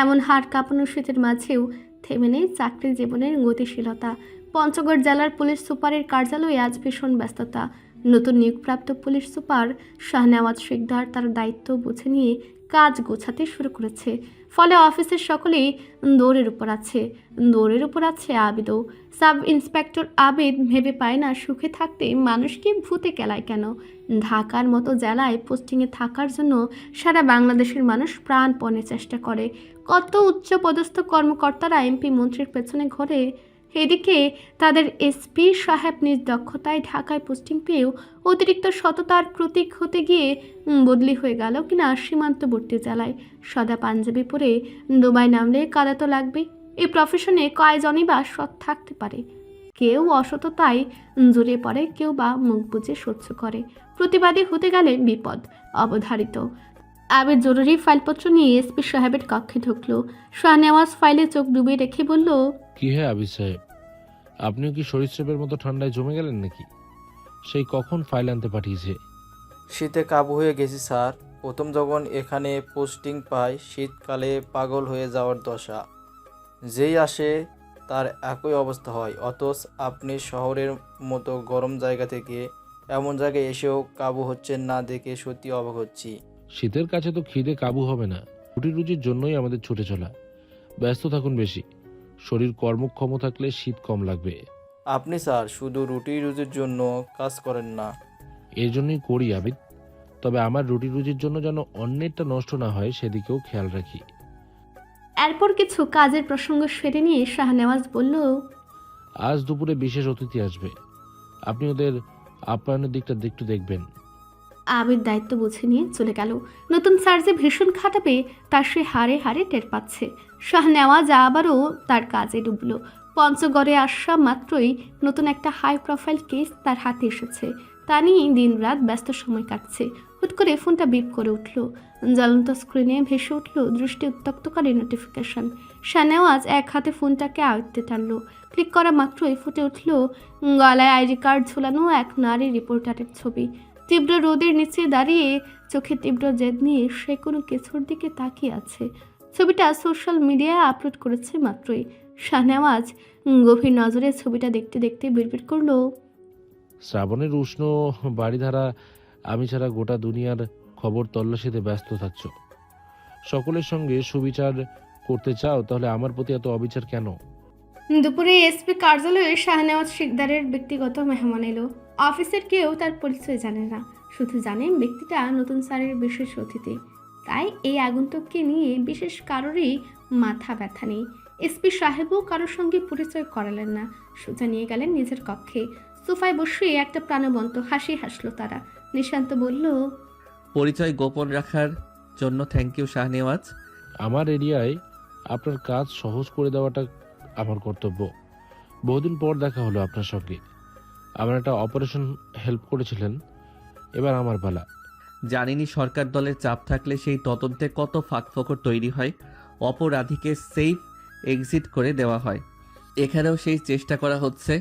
এমন হাড় কাঁপানো শীতের মাঝেও থেমে নেই চাকরি জীবনের গতিশীলতা। পঞ্চগড় জেলার পুলিশ সুপারের কার্যালয়ে আজ ভীষণ ব্যস্ততা। নতুন নিয়োগপ্রাপ্ত পুলিশ সুপার শাহনেওয়াজ শিকদার তার দায়িত্ব বুঝে নিয়ে কাজ গোছাতে শুরু করেছে। ফলে অফিসের সকলেই দৌড়ের উপর আছে আবিদও। সাব ইন্সপেক্টর আবিদ ভেবে পায় না সুখে থাকতে মানুষকে ভূতে কেলায় কেন। ঢাকার মতো জেলায় পোস্টিংয়ে থাকার জন্য সারা বাংলাদেশের মানুষ প্রাণপণে চেষ্টা করে। কত উচ্চ পদস্থ কর্মকর্তারা এমপি মন্ত্রীর পেছনে ঘোরে। এদিকে তাদের এসপি সাহেব নিজ দক্ষতায় ঢাকায় পোস্টিং পেয়েও অতিরিক্ত সততার প্রতীক হতে গিয়ে বদলি হয়ে গেল কিনা সীমান্তবর্তী জেলায়। সাদা পাঞ্জাবি পরে দুবাই নামলে কাদা তো লাগবে। এই প্রফেশনে কয়জনই বা সৎ থাকতে পারে? কেউ অসততায় জড়িয়ে পড়ে, কেউ বা মুখ বুজে সহ্য করে। প্রতিবাদী হতে গেলে বিপদ অবধারিত। আবির জরুরি ফাইলপত্র নিয়ে এসপি সাহেবের কক্ষে ঢুকলো। শাহনেওয়াজ ফাইলে চোখ ডুবিয়ে রেখে বলল, কি হে আবিদ সাহেব, আপনিও কি সরিষাপের মতো ঠান্ডায় জমে গেলেন নাকি? সেই কখন ফাইল আনতে পাঠিয়েছে? শীতে কাবু হয়ে গেছি স্যার। প্রথম যখন এখানে পোস্টিং পাই শীতকালে পাগল হয়ে যাওয়ার দশা। যেই আসে তার একই অবস্থা হয়। অথচ আপনি শহরের মতো গরম জায়গা থেকে এমন জায়গায় এসেও কাবু হচ্ছেন না দেখে সত্যি অবাক হচ্ছি। শীতের কাছে তো খিদে কাবু হবে না। রুটি রুজির জন্যই আমাদের ছুটে চলা। ব্যস্ত থাকুন বেশি। শরীর কর্মক্ষম থাকলে শীত কম লাগবে। আপনি স্যার শুধু রুটি রুজির জন্য কাজ করেন না। এই জন্যই করি আবিদ, তবে আমার রুটি রুজির জন্য যেন অন্যেরটা নষ্ট না হয় সেদিকেও খেয়াল রাখি। এরপর কিছু কাজের প্রসঙ্গ সেরে নিয়ে শাহনেওয়াজ বলল, আজ দুপুরে বিশেষ অতিথি আসবে, আপনি ওদের আপ্যায়নের দিকটা একটু দেখবেন। আবির দায়িত্ব বুঝে নিয়ে চলে গেল। নতুন স্যার যে ভীষণ খাটাবে তা সে হারে হারে টের পাচ্ছে। শাহনেওয়াজ আবারও তার কাজে ডুবলো। পঞ্চগড়ে আসা মাত্রই নতুন একটা হাই প্রোফাইল কেস তার হাতে এসেছে। তা নিয়ে দিন রাত ব্যস্ত সময় কাটছে। হুট করে ফোনটা বিপ করে উঠল। জ্বলন্ত স্ক্রিনে ভেসে উঠল দৃষ্টি উত্তক্তকারী নোটিফিকেশন। শাহনেওয়াজ এক হাতে ফোনটাকে আয়ত্তে টানলো। ক্লিক করা মাত্রই ফুটে উঠল গলায় আইডি কার্ড ঝোলানো এক নারী রিপোর্টারের ছবি। তীব্র রোদের নিচে দাঁড়িয়ে চোখে তীব্র জেদ নিয়ে সে কোনো কিছুর দিকে তাকিয়ে আছে। ছবিটা সোশ্যাল মিডিয়ায় আপলোড করেছে মাত্রই। শাহনেওয়াজ গভীর নজরে ছবিটা দেখতে দেখতে বিড়বিড় করলো, শ্রাবণের উষ্ণ বাড়িধারা আমি ছাড়া গোটা দুনিয়ার খবর তল্লাশিতে ব্যস্ত থাকছ। সকলের সঙ্গে সুবিচার করতে চাও, তাহলে আমার প্রতি এত অবিচার কেন? দুপুরে এসপি কার্যালয়ে শাহনেওয়াজ শিকদারের ব্যক্তিগত মেহমান এলো। অফিসের কেউ তার পরিচয় জানে না, শুধু জানে ব্যক্তিটা নতুন স্যারের বিশেষ অতিথি। তাই এই আগন্তুককে নিয়ে বিশেষ কারোরই মাথা ব্যথা নেই। এসপি সাহেবও কারোর সঙ্গে পরিচয় করালেন না, সোজা নিয়ে গেলেন নিজের কক্ষে। সোফায় বসে একটা প্রাণবন্ত হাসি হাসলো তারা। নিশান্ত বলল, পরিচয় গোপন রাখার জন্য থ্যাংক ইউ শাহনেওয়াজ। আমার এরিয়ায় আপনার কাজ সহজ করে দেওয়াটা আমার কর্তব্য। বহুদিন পর দেখা হলো আপনার সঙ্গে। আমার একটা অপারেশন হেল্প করেছিলেন, এবার আমার পালা। জানিনি সরকার দলের চাপ থাকলে সেই তদন্তে কত ফাঁকফোকর তৈরি হয়, অপরাধীকে সেফ এক্সিট করে দেওয়া হয়। এখানেও সেই চেষ্টা করা হচ্ছে,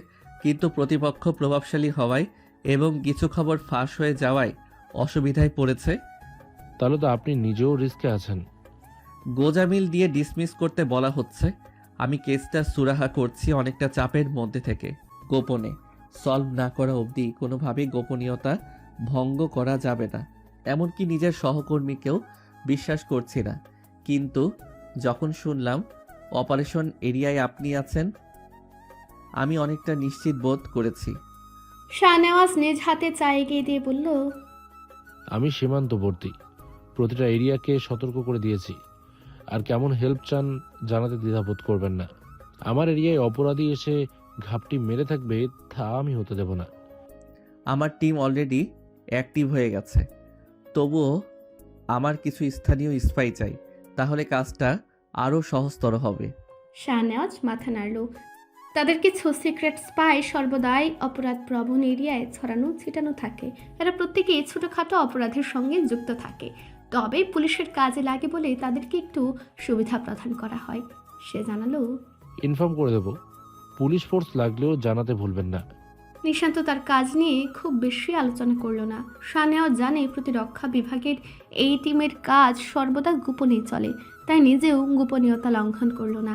কিন্তু প্রতিপক্ষ প্রভাবশালী হওয়ায় এবং কিছু খবর ফাঁস হয়ে যাওয়ায় অসুবিধায় পড়েছে। তাহলে তো আপনি নিজেও রিস্কে আছেন। গোজামিল দিয়ে ডিসমিস করতে বলা হচ্ছে। আমি কেসটা সুরাহা করছি অনেকটা চাপের মধ্যে থেকে। গোপনে সলভ না করা অবধি কোনোভাবেই গোপনীয়তা ভঙ্গ করা যাবে না। এমনকি নিজের সহকর্মীকেও বিশ্বাস করছি না। কিন্তু যখন শুনলাম অপারেশন এরিয়ায় আপনি আছেন, আমি অনেকটা নিশ্চিত বোধ করেছি। শাহনেওয়াজ নিজ হাতে চা এগিয়ে দিয়ে বলল, আমি সীমান্তবর্তী, প্রতিটা এরিয়াকে সতর্ক করে দিয়েছি। আর কেমন হেল্প চান জানাতে দ্বিধাবোধ করবেন না। আমার এরিয়ায় অপরাধী এসে ঘাপটি মেরে থাকবে তা আমি হতে দেব না। আমার টিম অলরেডি অ্যাক্টিভ হয়ে গেছে, তবুও আমার কিছু স্থানীয় স্পাই চাই, তাহলে কাজটা আরও সহজতর হবে। শাহনেওয়াজ মাথা নাড়ল। তাদের কিছু সিক্রেট স্পাই সর্বদাই অপরাধ প্রবণ এরিয়ায় ছড়ানো ছিটানো থাকে। এরা প্রত্যেকেই ছোটোখাটো অপরাধের সঙ্গে যুক্ত থাকে, তবে পুলিশের কাজে লাগে বলে তাদেরকে একটু সুবিধা প্রদান করা হয়। সে জানালো, ইনফর্ম করে দেব। পুলিশ ফোর্স লাগলেও জানাতে ভুলবেন না। নিশান্ত তার কাজ নিয়ে খুব বেশি আলোচনা করলো না। সানেও জানে প্রতিরক্ষা বিভাগের এই টিমের কাজ সর্বদা গোপনেই চলে, তাই নিজেও গোপনীয়তা লঙ্ঘন করলো না।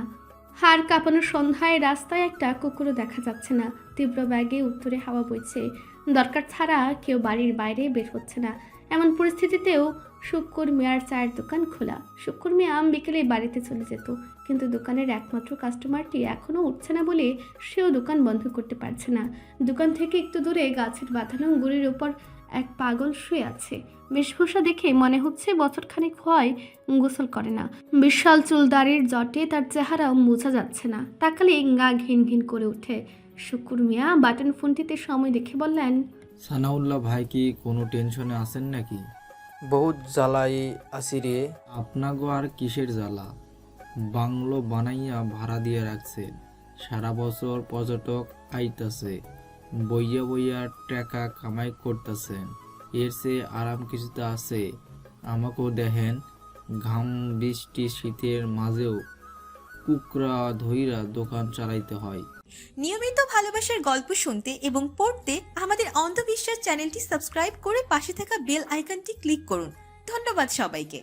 হাড় কাঁপানো সন্ধ্যায় রাস্তায় একটা কুকুরও দেখা যাচ্ছে না। তীব্র ব্যাগে উত্তরে হাওয়া বইছে, দরকার ছাড়া কেউ বাড়ির বাইরে বের হচ্ছে না। এমন পরিস্থিতিতেও শুক্কুর মিয়ার চায়ের দোকান খোলা। শুক্কুর মিয়া বিকেলে বাড়িতে চলে যেত, কিন্তু দোকানের একমাত্র কাস্টমারটি এখনও উঠছে না বলে সেও দোকান বন্ধ করতে পারছে না। দোকান থেকে একটু দূরে গাছের বাঁধানো গুড়ির ওপর এক পাগল শুয়ে আছে। বেশভূষা দেখে মনে হচ্ছে বছরখানেক হয় গোসল করে না। বিশাল চুল দাড়ির জটে তার চেহারাও বোঝা যাচ্ছে না। তাকালে গা ঘিন ঘিন করে ওঠে। শুক্কুর মিয়া বাটন ফোনটিতে সময় দেখে বললেন, সানাউল্লাহ ভাই কি কোনো টেনশনে আছেন নাকি? বহুত জ্বালাই আসি রে। আপনাগো আর কিসের জ্বালা? বাংলো বানাইয়া ভাড়া দিয়ে রাখছেন, সারা বছর পর্যটক আইতাছে, বইয়া বইয়া টাকা কামাই করতেছেন। এর চেয়ে আরাম কিছুতে আছে? আমাকেও দেখেন, ঘাম বৃষ্টি শীতের মাঝেও কুকরা ধইরা দোকান চালাইতে হয়। নিয়মিত ভালোবাসার গল্প শুনতে এবং পড়তে আমাদের অন্ধবিশ্বাস চ্যানেলটি সাবস্ক্রাইব করে পাশে থাকা বেল আইকনটি ক্লিক করুন। ধন্যবাদ সবাইকে।